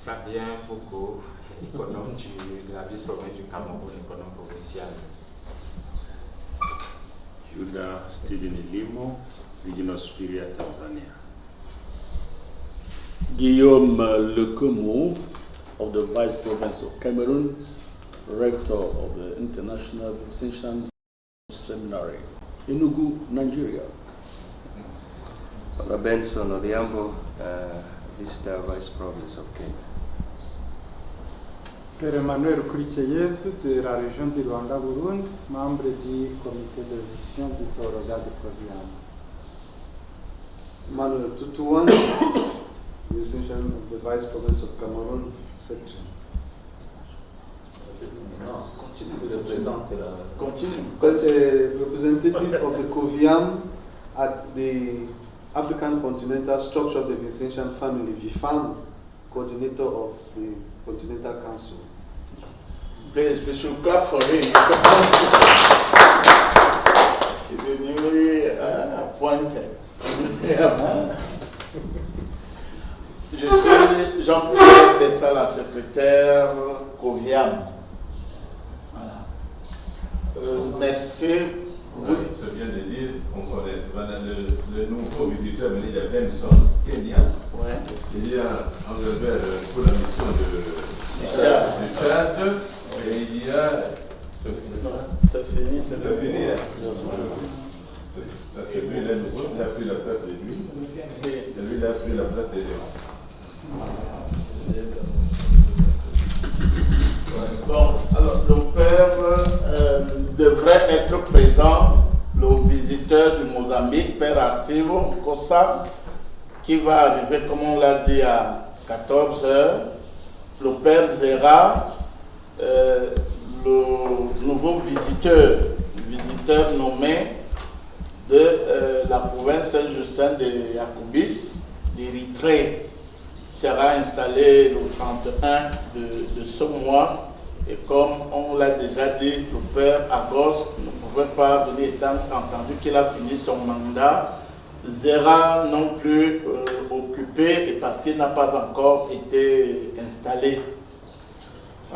Fabien Boko, économe de la vice-province du Cameroun, économe provincial. Judah Stephen Limo, Regional Superior Tanzania. Guillaume Lecomo of the Vice Province of Cameroon, Rector of the International Vincent Seminary, Enugu, Nigeria. Benson Odiambo, Visitor Vice Province of Kenya. Père Emmanuel Kurikeyezu de la région du Rwanda-Burundi, membre du comité de gestion du Toroga de Coviam. Manuel Tutuan, musician of the Vice Province of Cameroon section. Representative of the Coviam at the African Continental Structure of the Vincentian Family, VIFAM, coordinator of the Continental Council. Please, we should clap for him. He's newly appointed. Je suis Jean-Pierre Bessala, secrétaire Coviam. Merci. C'est bien de dire qu'on connaît le nouveau visiteur venu de Vincent, Kenya. Ouais. Il y a Angleterre pour la mission du Tchad. Et il y a. C'est fini, c'est fini. Et lui, il est nouveau, il a pris la place de lui. Et lui, il a pris la place de lui. Bon, alors le père devrait être présent, le visiteur du Mozambique, père Artivo Kossa, qui va arriver, comme on l'a dit, à 14 h. Le père Zera, le nouveau visiteur nommé de la province Saint-Justin de Yacoubis, d'Érythrée, sera installé le 31 de ce mois. Et comme on l'a déjà dit, le père Agos ne pouvait pas venir étant entendu qu'il a fini son mandat. Zera non plus occupé et parce qu'il n'a pas encore été installé.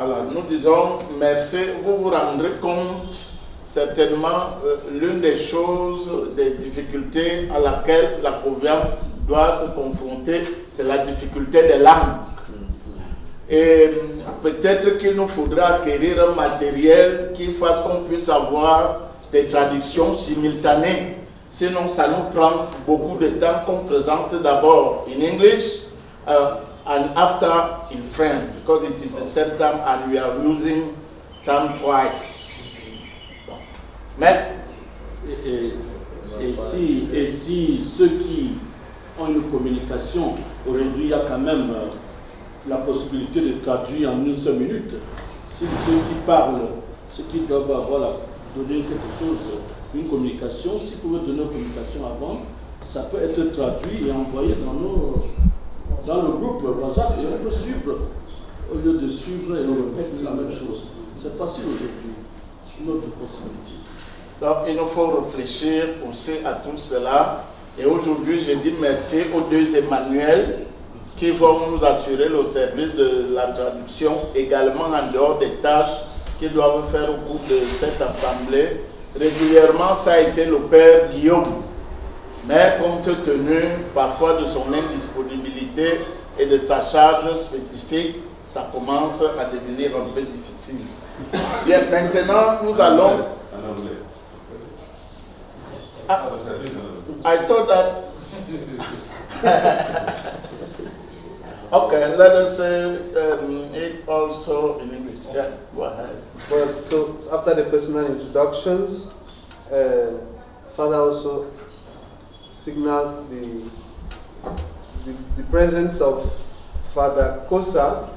Alors nous disons merci. Vous vous rendrez compte certainement l'une des choses, des difficultés à laquelle la Coviam doit se confronter, c'est la difficulté des langues. Et peut-être qu'il nous faudra acquérir un matériel qui fasse qu'on puisse avoir des traductions simultanées. Sinon, ça nous prend beaucoup de temps qu'on présente d'abord in English and after in French, because it is the same time and we are using time twice. Mais, et si ceux qui ont une communication, aujourd'hui il y a quand même la possibilité de traduire en une seule minute. Si ceux qui parlent, ceux qui doivent avoir donner quelque chose, une communication, s'ils pouvaient donner une communication avant, ça peut être traduit et envoyé dans le groupe WhatsApp et on peut suivre au lieu de suivre et répéter la même chose. C'est facile aujourd'hui, une autre possibilité. Donc il nous faut réfléchir aussi à tout cela. Et aujourd'hui, je dis merci aux deux Emmanuel qui vont nous assurer le service de la traduction, également en dehors des tâches qu'ils doivent faire au cours de cette assemblée. Régulièrement, ça a été le Père Guillaume. Mais compte tenu parfois de son indisponibilité et de sa charge spécifique, ça commence à devenir un peu difficile. Bien, maintenant, nous allons... En anglais. Ah, I thought that... Okay, let us say it also in English. Yeah, go ahead. Well, so after the personal introductions, Father also signaled the presence of Father Kosa,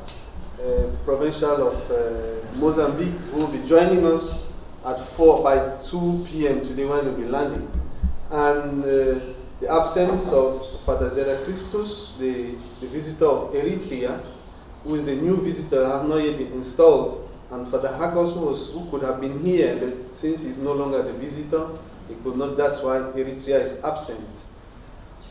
provincial of Mozambique, who will be joining us at 2 p.m. today when we'll be landing. And the absence of Father Zera Christus, the visitor of Eritrea, who is the new visitor, has not yet been installed. And Father Hagos, who could have been here, but since he's no longer the visitor, he could not, that's why Eritrea is absent.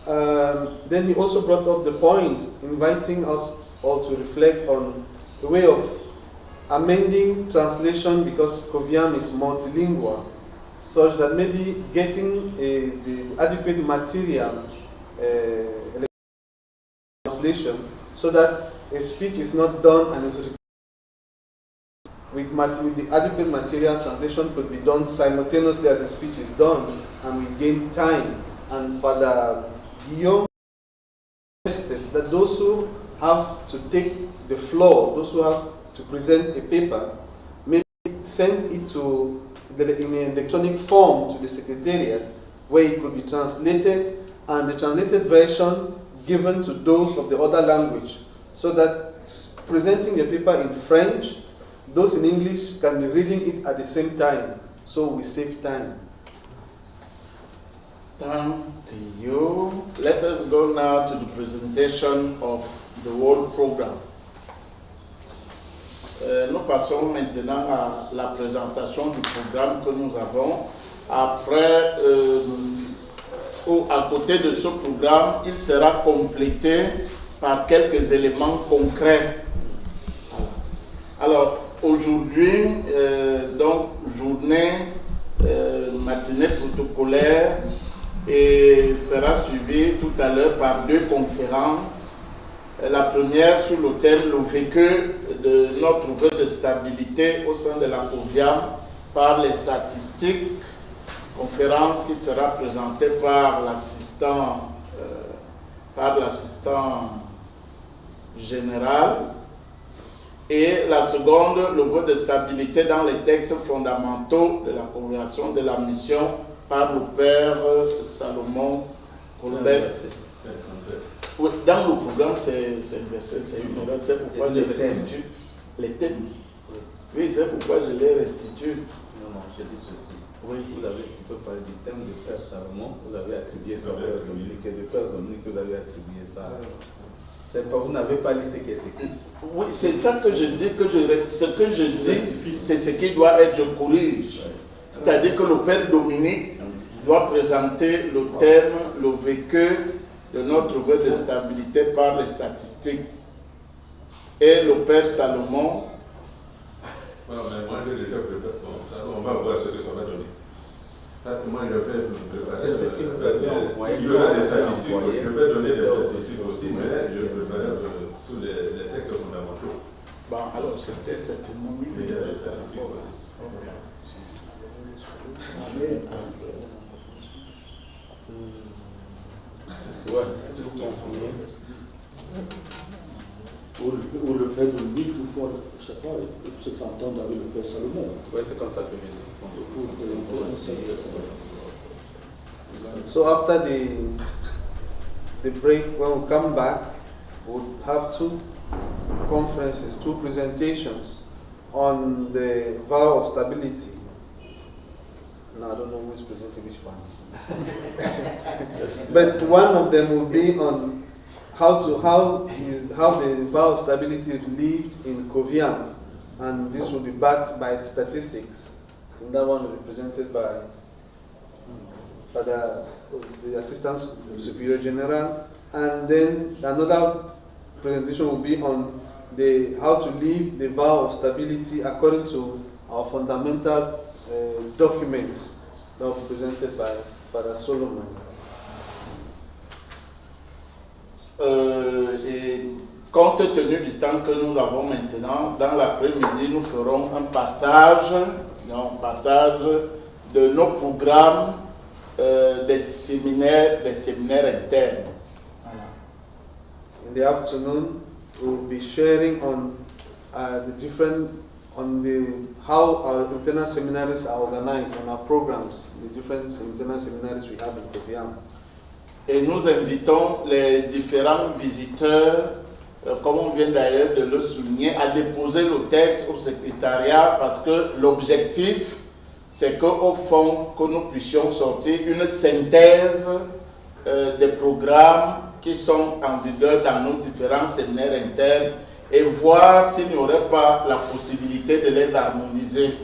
Then he also brought up the point, inviting us all to reflect on the way of amending translation, because Coviam is multilingual, such that maybe getting the adequate material translation, so that a speech is not done and is with the adequate material, translation could be done simultaneously as a speech is done, and we gain time. And Father Guillaume suggested that those who have to take the floor, those who have to present a paper, maybe send it to in an electronic form to the Secretariat, where it could be translated, and the translated version given to those of the other language, so that presenting the paper in French, those in English can be reading it at the same time, so we save time. Thank you. Let us go now to the presentation of the whole program. Nous passons maintenant à la présentation du programme que nous avons. Après, ou à côté de ce programme, il sera complété par quelques éléments concrets. Alors, aujourd'hui, donc, journée, matinée protocolaire, et sera suivie tout à l'heure par 2 conférences. La première sur le thème « Le vécu de notre vœu de stabilité au sein de la Coviam par les statistiques », conférence qui sera présentée par l'assistant général. Et la seconde, le vœu de stabilité dans les textes fondamentaux de la Congrégation de la mission par le Père Salomon Colbert. Oui, dans le programme, c'est une erreur, c'est pourquoi je restitue les thèmes. Oui, c'est pourquoi je les restitue. Non, je dis ceci. Oui. Vous avez plutôt parlé du thème de Père Salomon, vous avez attribué ça au Père Dominique, et de Père Dominique, vous avez attribué ça. C'est pas, vous n'avez pas lu ce qui est écrit. Oui, c'est ça que je dis, ce que je dis, c'est ce qui doit être, je corrige. C'est-à-dire que le Père Dominique doit présenter le thème, le vécu de notre vœu de stabilité par les statistiques. Et le Père Salomon. Voilà, mais moi j'ai déjà préparé. On va voir ce que ça va donner. Parce que moi je vais préparer. Il y aura des statistiques. Je vais donner des statistiques aussi, mais je préparerai sur les textes fondamentaux. Bon, alors c'était certainement mieux. Il y a des statistiques aussi. Ou le Père de Mille, ou fort, je ne sais pas, c'est entendre avec le Père Salomon. Oui, c'est comme ça que je dis. So after the break, when we come back, we'll have 2 conferences, 2 presentations on the vow of stability. No, I don't know who's presenting which one. But one of them will be on how the vow of stability is lived in Coviam, and this will be backed by the statistics. and that one will be presented by the Assistant Superior General. And then another presentation will be on how to live the vow of stability according to our fundamental documents that will be presented by Father Solomon. Et compte tenu du temps que nous avons maintenant, dans l'après-midi, nous ferons un partage de nos programmes des séminaires internes. Voilà. In the afternoon, we will be sharing on how our internal seminaries are organized and our programs, the different internal seminaries we have in Coviam. Et nous invitons les différents visiteurs, comme on vient d'ailleurs de le souligner, à déposer le texte au secrétariat parce que l'objectif, c'est qu'au fond, que nous puissions sortir une synthèse des programmes qui sont en vigueur dans nos différents séminaires internes et voir s'il n'y aurait pas la possibilité de les harmoniser.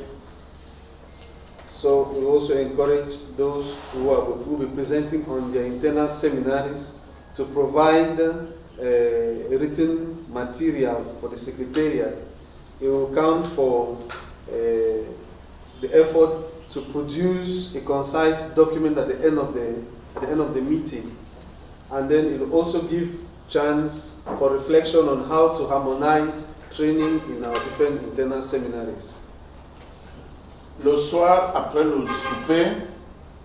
So we also encourage those who will be presenting on their internal seminaries to provide written material for the secretariat. It will count for the effort to produce a concise document at the end of the meeting, and then it will also give chance for reflection on how to harmonize training in our different internal seminaries. Le soir, après le souper,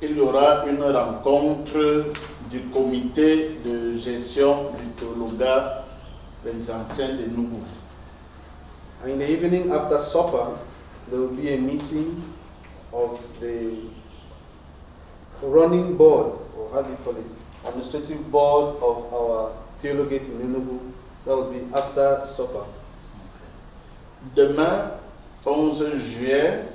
il y aura une rencontre du comité de gestion du théologat Vincent de Nougou. In the evening after supper, there will be a meeting of the running board, or how do you call it, administrative board of our theologate in Enugu. That will be after supper. Demain, 11 juillet,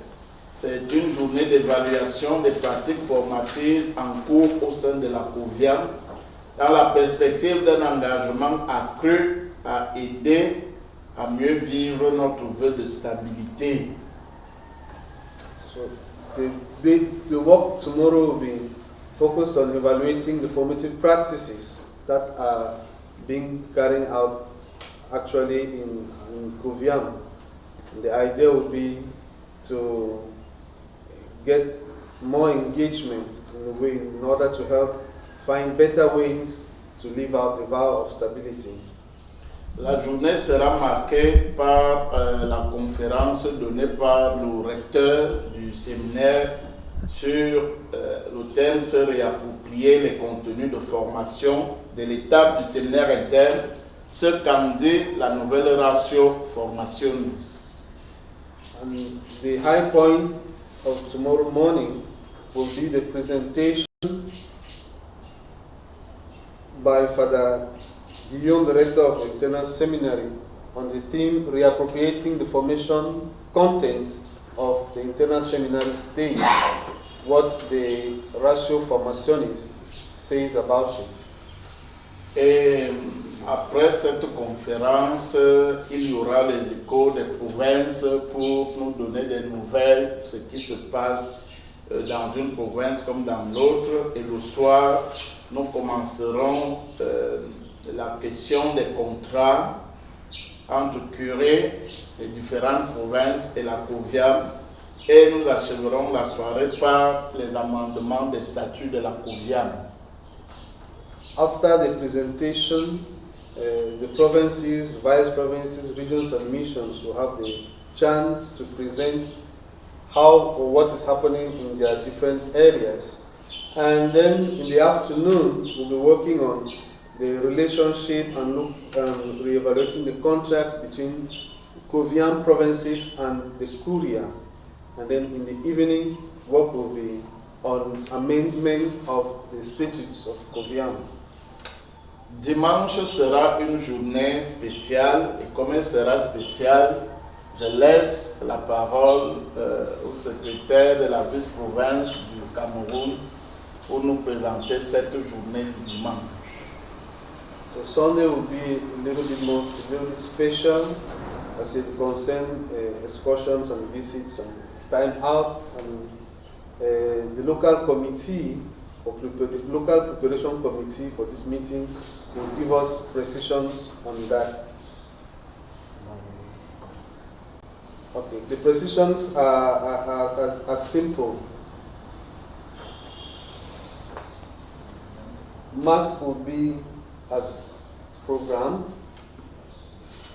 c'est une journée d'évaluation des pratiques formatives en cours au sein de la Coviam, dans la perspective d'un engagement accru à aider à mieux vivre notre vœu de stabilité. So the work tomorrow will be focused on evaluating the formative practices that are being carried out actually in Coviam. The idea would be to get more engagement in order to help find better ways to live out the vow of stability. La journée sera marquée par la conférence donnée par le recteur du séminaire sur le thème se réapproprier les contenus de formation de l'étape du séminaire interne, ce qu'en dit la nouvelle ratio formationniste. And the high point of tomorrow morning will be the presentation by Father Guillaume, the rector of the Internal Seminary, on the theme reappropriating the formation content of the Internal Seminary stage, what the ratio formationist says about it. Et après cette conférence, il y aura les échos des provinces pour nous donner des nouvelles, ce qui se passe dans une province comme dans l'autre. Et le soir, nous commencerons la question des contrats entre curés des différentes provinces et la Coviam. Et nous achèverons la soirée par les amendements des statuts de la Coviam. After the presentation, the provinces, vice provinces, regions and missions will have the chance to present how or what is happening in their different areas. And then in the afternoon, we'll be working on the relationship and reevaluating the contracts between Coviam provinces and the Curia. And then in the evening, work will be on amendment of the statutes of Coviam. Dimanche sera une journée spéciale et comme elle sera spéciale, je laisse la parole au secrétaire de la vice-province du Cameroun pour nous présenter cette journée du dimanche. So Sunday will be a little bit special as it concerns excursions and visits and time out, and the local committee, the local preparation committee for this meeting will give us precisions on that. Okay, the precisions are simple. Mass will be as programmed,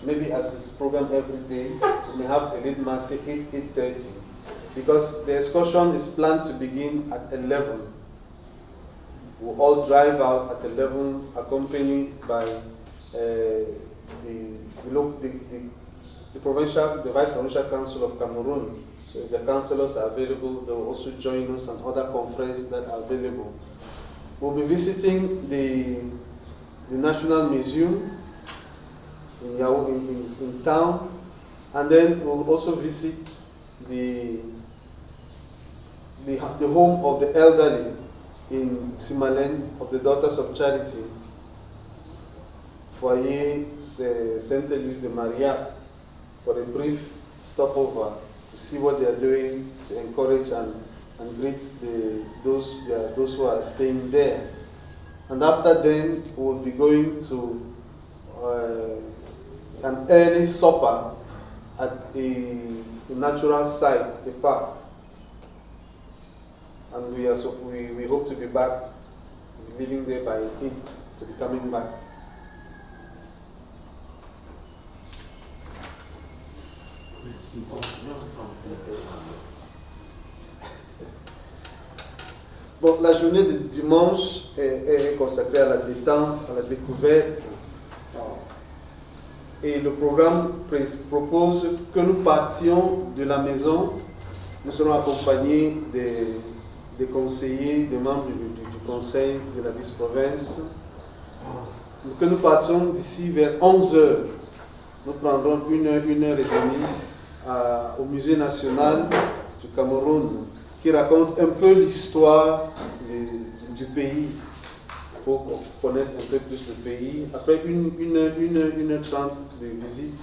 maybe as is programmed every day. We may have a late mass at 8:30, because the excursion is planned to begin at 11. We'll all drive out at 11, accompanied by the Vice Provincial Council of Cameroon. So if the councillors are available, they will also join us, and other conferences that are available. We'll be visiting the National Museum in town, and then we'll also visit the home of the elderly in Simalen of the Daughters of Charity, Foyer Sainte Louise de Maria, for a brief stopover to see what they are doing, to encourage and greet those who are staying there. And after then, we will be going to an early supper at a natural site, at the park. And we hope to be back, leaving there by 8 to be coming back. Bon, la journée de dimanche est consacrée à la détente, à la découverte. Et le programme propose que nous partions de la maison. Nous serons accompagnés des conseillers, des membres du conseil de la vice-province. Que nous partions d'ici vers 11 h. Nous prendrons une heure et demie au Musée national du Cameroun, qui raconte un peu l'histoire du pays, pour connaître un peu plus le pays. Après une heure 30 de visite,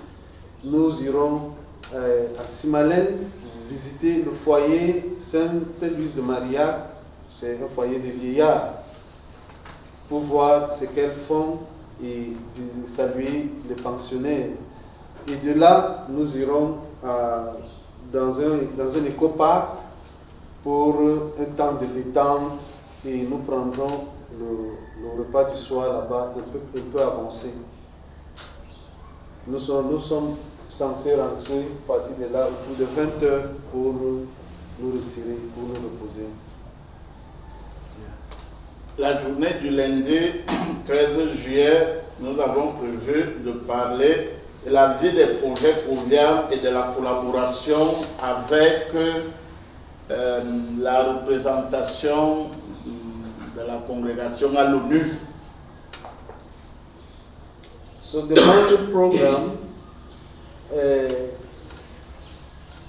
nous irons à Simalen visiter le foyer Sainte-Louise de Maria. C'est un foyer de vieillards, pour voir ce qu'elles font et saluer les pensionnaires. Et de là, nous irons dans un éco-parc pour un temps de détente, et nous prendrons le repas du soir là-bas un peu avancé. Nous sommes censés rentrer à partir de là autour de 20 h pour nous retirer, pour nous reposer. La journée du lundi 13 juillet, nous avons prévu de parler de la vie des projets Coviam et de la collaboration avec la représentation de la Congrégation à l'ONU. So the Monday program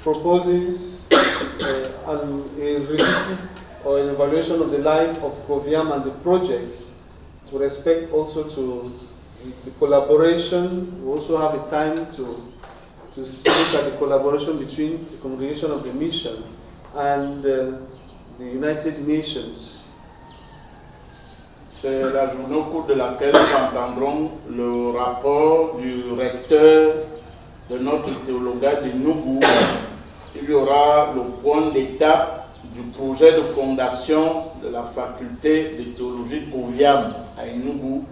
proposes a revisit or an evaluation of the life of Coviam and the projects, with respect also to the collaboration. We also have a time to look at the collaboration between the Congregation of the Mission and the United Nations. C'est la journée au cours de laquelle nous entendrons le rapport du recteur de notre théologat de Nougou. Il y aura le point d'étape du projet de fondation de la faculté de théologie Coviam à Nougou.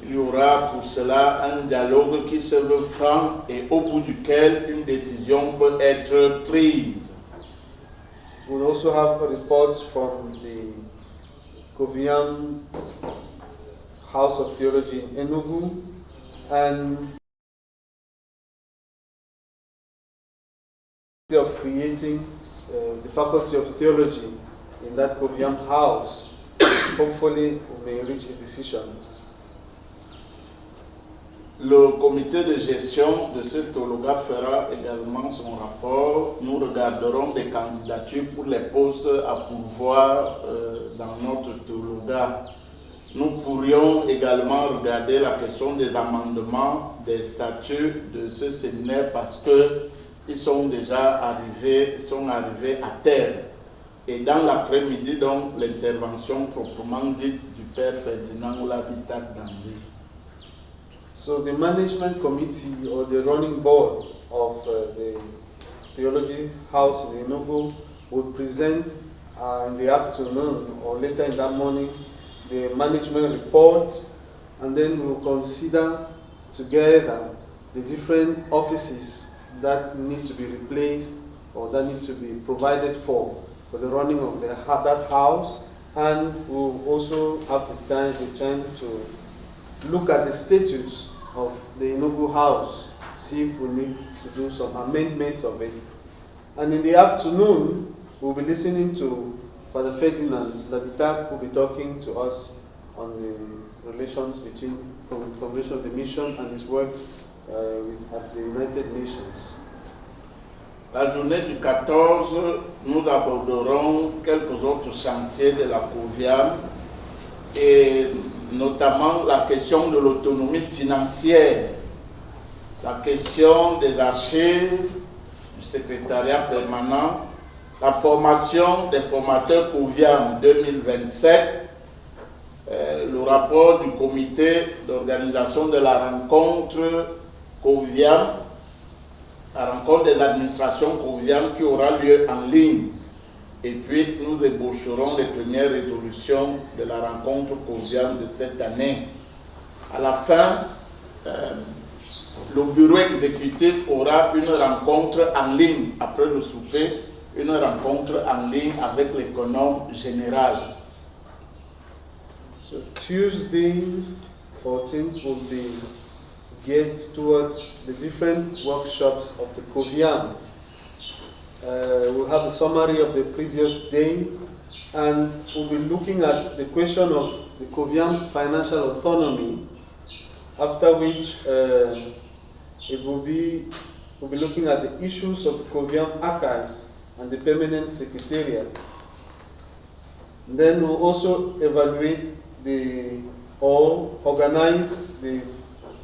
Il y aura pour cela un dialogue qui se veut franc et au bout duquel une décision peut être prise. We'll also have reports from the Coviam House of Theology in Enugu, and of creating the Faculty of Theology in that Coviam house. Hopefully we may reach a decision. Le comité de gestion de ce théologat fera également son rapport. Nous regarderons des candidatures pour les postes à pourvoir dans notre théologat. Nous pourrions également regarder la question des amendements des statuts de ce séminaire, parce que ils sont déjà arrivés, à terre. Et dans l'après-midi, donc, l'intervention proprement dite du père Ferdinand l'habitat d'Andy. So the management committee or the running board of the theology house in Enugu would present in the afternoon or later in that morning the management report, and then we'll consider together the different offices that need to be replaced or that need to be provided for the running of that house, and we'll also have the chance to look at the status of the Enugu house, see if we need to do some amendments of it. And in the afternoon, we'll be listening to Father Ferdinand Labitak, who will be talking to us on the relations between Congrégation of the Mission and his work at the United Nations. La journée du 14, nous aborderons quelques autres chantiers de la Coviam, et notamment la question de l'autonomie financière, la question des archives, du secrétariat permanent, la formation des formateurs Coviam 2027, le rapport du comité d'organisation de la rencontre Coviam, la rencontre des administrations Coviam qui aura lieu en ligne. Et puis nous ébaucherons les premières résolutions de la rencontre Coviam de cette année. À la fin, le bureau exécutif aura une rencontre en ligne, après le souper, une rencontre en ligne avec l'économe général. So Tuesday 14th will be geared towards the different workshops of the Coviam. We'll have a summary of the previous day, and we'll be looking at the question of the Coviam's financial autonomy, after which we'll be looking at the issues of the Coviam archives and the permanent secretariat. And then we'll also evaluate or organize the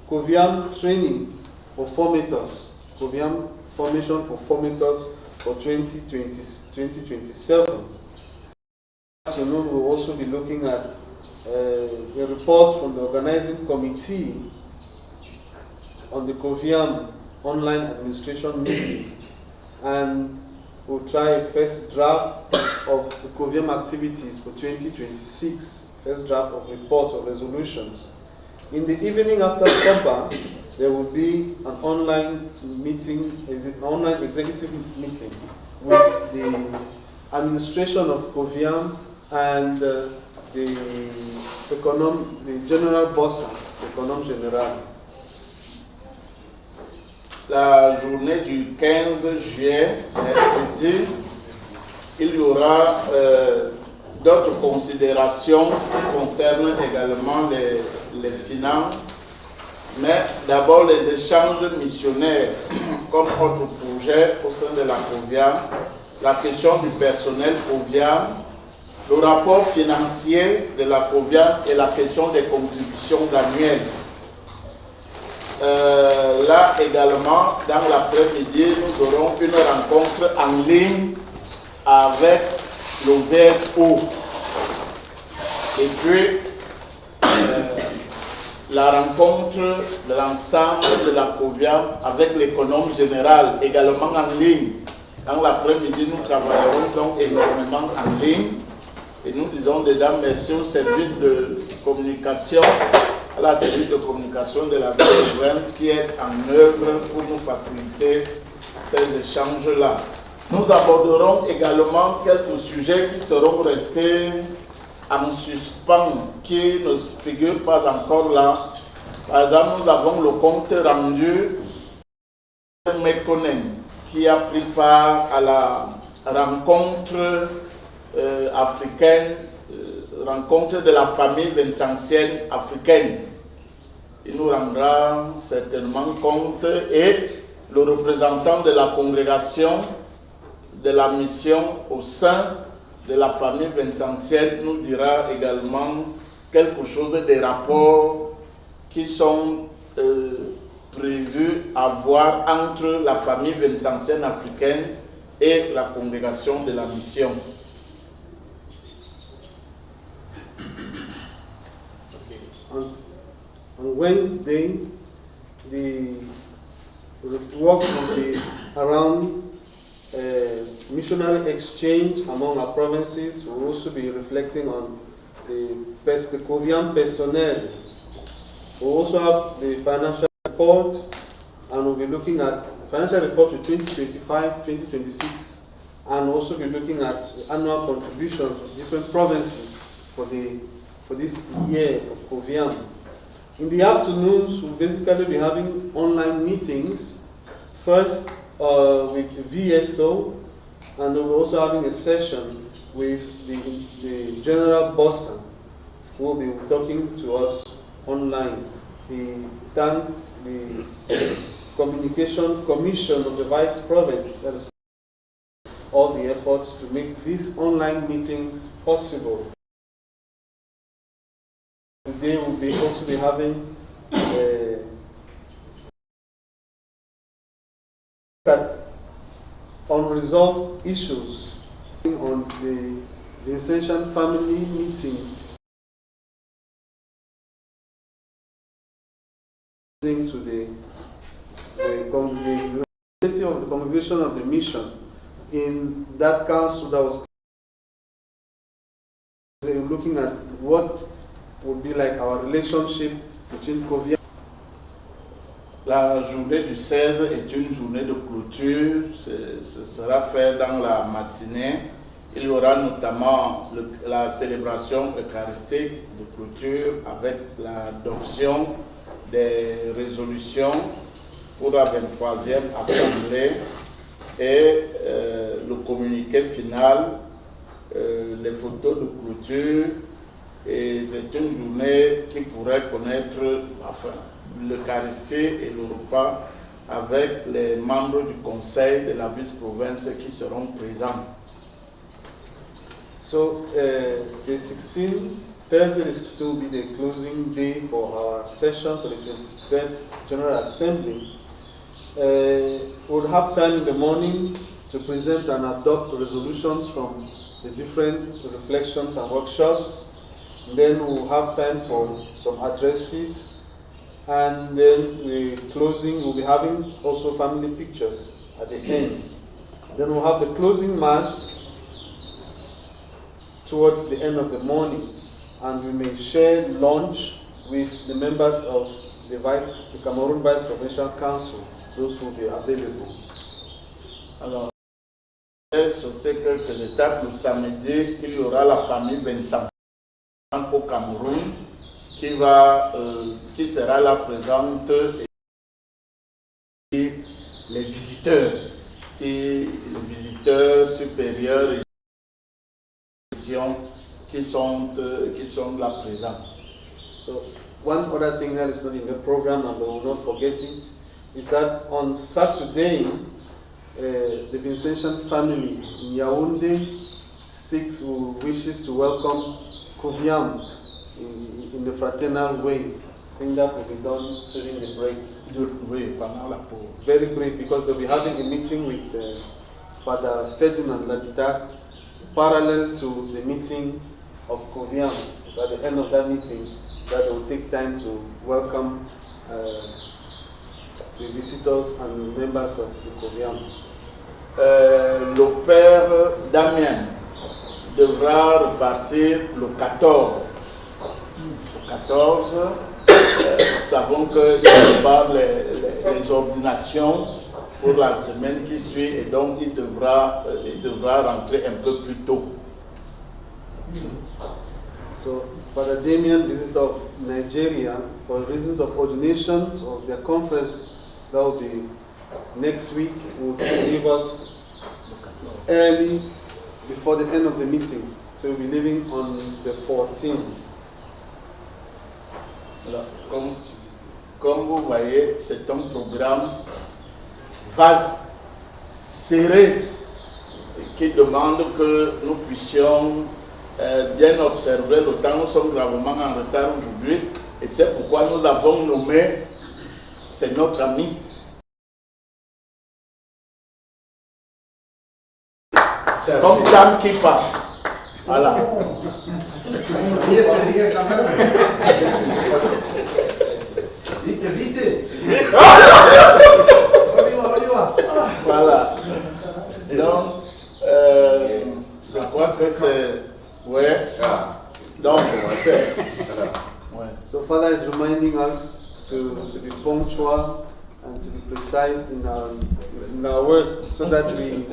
Coviam training for formators, Coviam formation for formators for 2027. Afternoon, we'll also be looking at a report from the organizing committee on the Coviam online administration meeting, and we'll try a first draft of the Coviam activities for 2026, first draft of report or resolutions. In the evening after supper, there will be an online meeting, an online executive meeting with the administration of Coviam and the general boss, l'économe général. La journée du 15 juillet, mercredi, il y aura d'autres considérations qui concernent également les finances, mais d'abord les échanges missionnaires comme autre projet au sein de la Coviam, la question du personnel Coviam, le rapport financier de la Coviam et la question des contributions annuelles. Là également, dans l'après-midi, nous aurons une rencontre en ligne avec le VSO. Et puis, la rencontre de l'ensemble de la Coviam avec l'économe général, également en ligne. Dans l'après-midi, nous travaillerons donc énormément en ligne. Et nous disons déjà merci au service de communication, à la service de communication de la Conférence qui est en œuvre pour nous faciliter ces échanges-là. Nous aborderons également quelques sujets qui seront restés en suspens, qui ne figurent pas encore là. Par exemple, nous avons le compte rendu de Mekonen, qui a pris part à la rencontre africaine, rencontre de la famille vincentienne africaine. Il nous rendra certainement compte, et le représentant de la congrégation de la mission au sein de la famille vincentienne nous dira également quelque chose des rapports qui sont prévu avoir entre la famille vincentienne africaine et la congrégation de la mission. On Wednesday, the work will be around missionary exchange among our provinces. We'll also be reflecting on the Coviam personnel. We'll also have the financial report, and we'll be looking at financial report for 2025-2026, and also be looking at the annual contributions of different provinces for this year of Coviam. In the afternoons, we'll basically be having online meetings, first with VSO, and we're also having a session with the General Bossa, who will be talking to us online. He thanks the Communication Commission of the Vice Province that is all the efforts to make these online meetings possible. Today we'll be also be having unresolved issues on the Vincentian family meeting to the Congrégation of the mission. In that council that was looking at what would be like our relationship between Coviam. La journée du 16 est une journée de clôture. Ce sera fait dans la matinée. Il y aura notamment la célébration eucharistique de clôture avec l'adoption des résolutions pour la 23e Assemblée et le communiqué final, les photos de clôture. Et c'est une journée qui pourrait connaître l'Eucharistie et le repas avec les membres du conseil de la vice-province qui seront présents. So the 16th, Thursday the 16th will be the closing day for our session for the 23rd General Assembly. We'll have time in the morning to present and adopt resolutions from the different reflections and workshops. And then we'll have time for some addresses, and then the closing, we'll be having also family pictures at the end. Then we'll have the closing mass towards the end of the morning, and we may share lunch with the members of the Cameroon Vice Provincial Council. Those will be available. Alors, sauter quelques étapes, le samedi, il y aura la famille Vincent au Cameroun qui sera là présente, et les visiteurs, les visiteurs supérieurs et qui sont là présents. So one other thing that is not in the program, and we will not forget it, is that on Saturday, the Vincentian family in Yaoundé wishes to welcome Coviam in the fraternal way. I think that will be done during the break. Very brief, because they'll be having a meeting with Father Ferdinand Labita parallel to the meeting of Coviam. So at the end of that meeting, that will take time to welcome the visitors and members of the Coviam. Le père Damien devra repartir le 14. Le 14, nous savons qu'il prépare les ordinations pour la semaine qui suit, et donc il devra rentrer un peu plus tôt. So, Father Damien, visitor of Nigeria, for reasons of ordinations of their conference, that will be next week, will leave us early before the end of the meeting. So we'll be leaving on the 14th. Alors, comme vous voyez, c'est un programme vaste, serré, qui demande que nous puissions bien observer le temps. Nous sommes gravement en retard aujourd'hui, et c'est pourquoi nous avons nommé c'est notre ami. Comme Cham qui part. Voilà. Voilà. Donc, je crois que c'est... Ouais. Donc, c'est... Ouais. So Father is reminding us to be punctual and to be precise in our work, so that we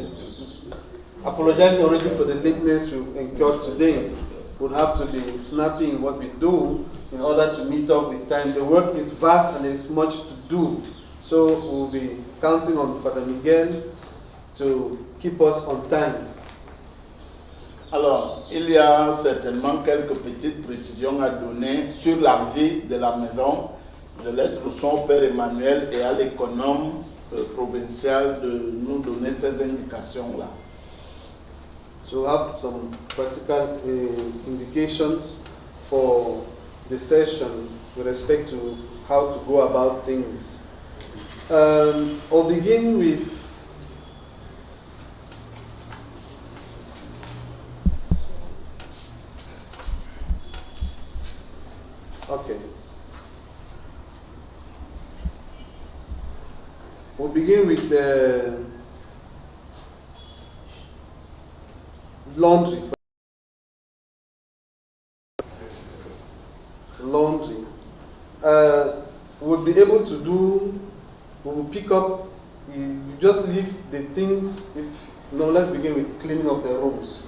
apologize already for the lateness we've incurred today. We'll have to be snappy in what we do in order to meet up with time. The work is vast and there is much to do. So we'll be counting on Father Miguel to keep us on time. Alors, il y a certainement quelques petites précisions à donner sur la vie de la maison. Je laisse le son au Père Emmanuel et à l'économe provincial de nous donner ces indications-là. So we'll have some practical indications for the session with respect to how to go about things. I'll begin with We'll begin with the laundry. We'll be able to do, we'll pick up, you just leave the things, let's begin with cleaning up the rooms.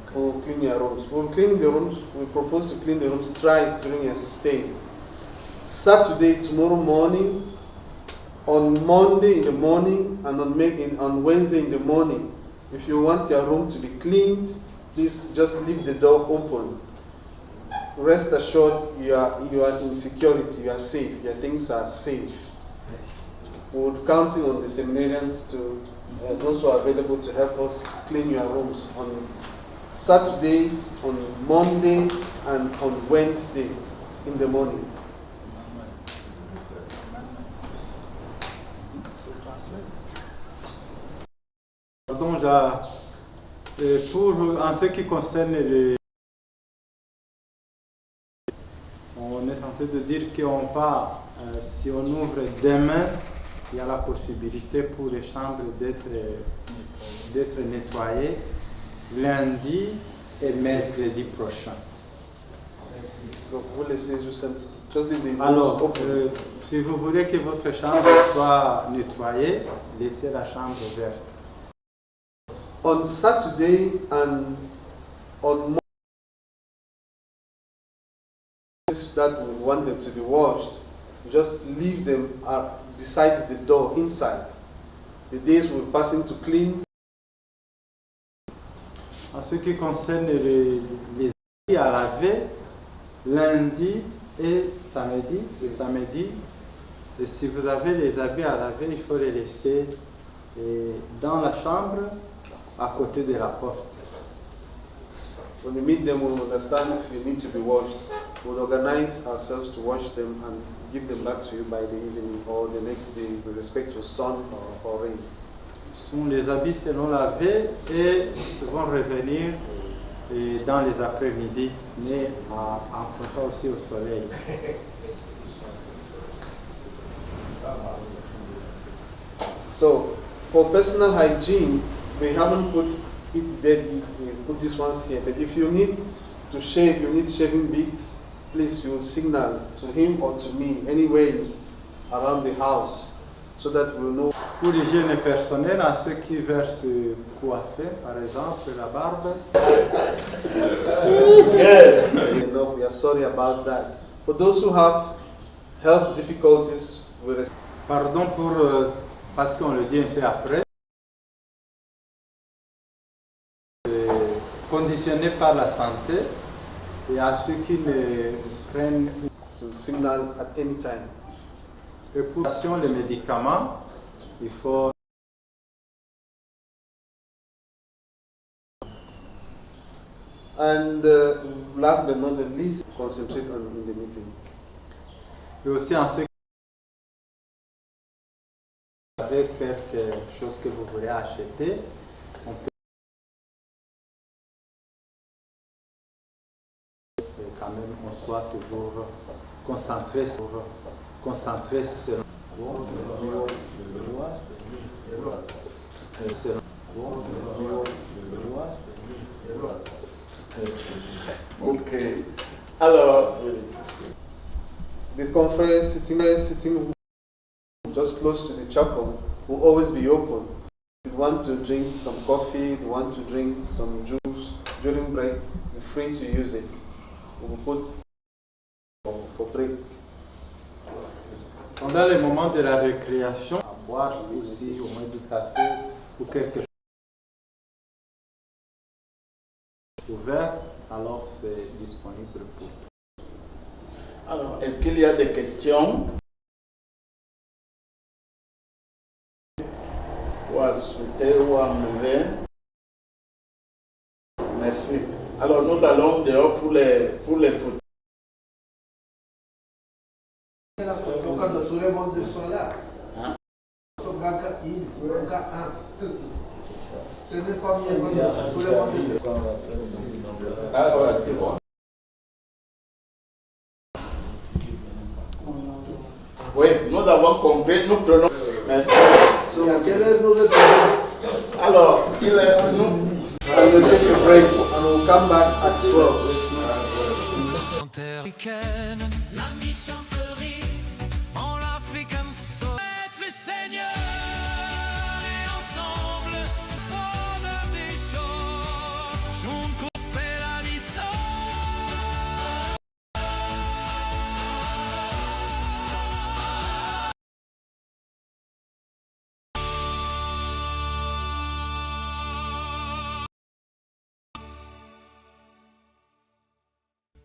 Okay. We'll clean your rooms. We'll clean the rooms, we propose to clean the rooms thrice during your stay. Saturday, tomorrow morning, on Monday in the morning, and on Wednesday in the morning. If you want your room to be cleaned, please just leave the door open. Rest assured you are in security, you are safe, your things are safe. We would counting on the seminarians to those who are available to help us clean your rooms on Saturdays, on Monday, and on Wednesday in the morning. Donc, en ce qui concerne on est en train de dire qu'on va, si on ouvre demain, il y a la possibilité pour les chambres d'être nettoyées lundi et mercredi prochain. Donc vous laissez juste des alors, si vous voulez que votre chambre soit nettoyée, laissez la chambre verte. On Saturday and on Monday that we want them to be washed, just leave them besides the door inside. The days we're passing to clean. En ce qui concerne les habits à laver, lundi et samedi, ce samedi, et si vous avez les habits à laver, il faut les laisser dans la chambre à côté de la porte. When we meet them, we understand they need to be washed. We'll organize ourselves to wash them and give them back to you by the evening or the next day with respect to sun or rain. Sont les habits seront lavés et vont revenir dans les après-midi, mais en comptant aussi au soleil. So, for personal hygiene, we haven't put it there, we put these ones here. But if you need to shave, you need shaving beads, please you signal to him or to me anywhere around the house so that we'll know. Pour l'hygiène personnelle, à ceux qui veulent se coiffer, par exemple, la barbe. No, we are sorry about that. For those who have health difficulties, pardon pour parce qu'on le dit un peu après. Conditionnés par la santé et à ceux qui ne prennent to signal at any time. Et pour les médicaments, il faut and last but not the least, concentrate on in the meeting. Et aussi en ce avez quelque chose que vous voulez acheter, on peut quand même on soit toujours concentré sur Ok. Alors, the conference sitting room just close to the chapel will always be open. If you want to drink some coffee, if you want to drink some juice during break, you're free to use it. We will put for break. Pendant les moments de la récréation, à boire aussi au moins du café ou quelque chose ouvert, alors c'est disponible pour tout. Alors, est-ce qu'il y a des questions? Ou à souhaiter ou à enlever? Merci. Alors, nous allons dehors pour les photos. La photo quand tout le monde soit là. Hein? Ce n'est pas mieux quand tout le monde est là. Ah ouais, c'est bon. Oui, nous avons compris, nous prenons. Merci. À quelle heure nous retournons? Alors, il est nous. And we'll take a break and we'll come back at 12. La mission fleurit, on l'a fait comme ça. Faites le Seigneur et ensemble, fondeur des choses, juntos pela missão.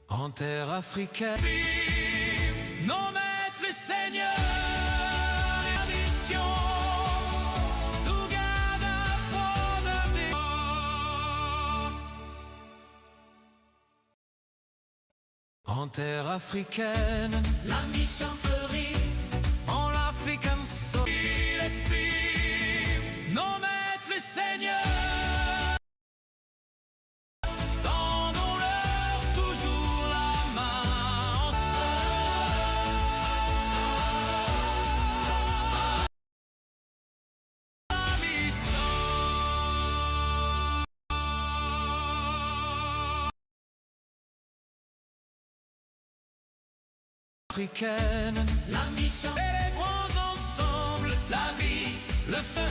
En terre africaine, nos maîtres les seigneurs et traditions, tout garde un fondeur des en terre africaine, la mission fleurit, on l'a fait comme ça. L'esprit, nos maîtres les seigneurs. Africaine, la mission, célébrons ensemble la vie, le feu.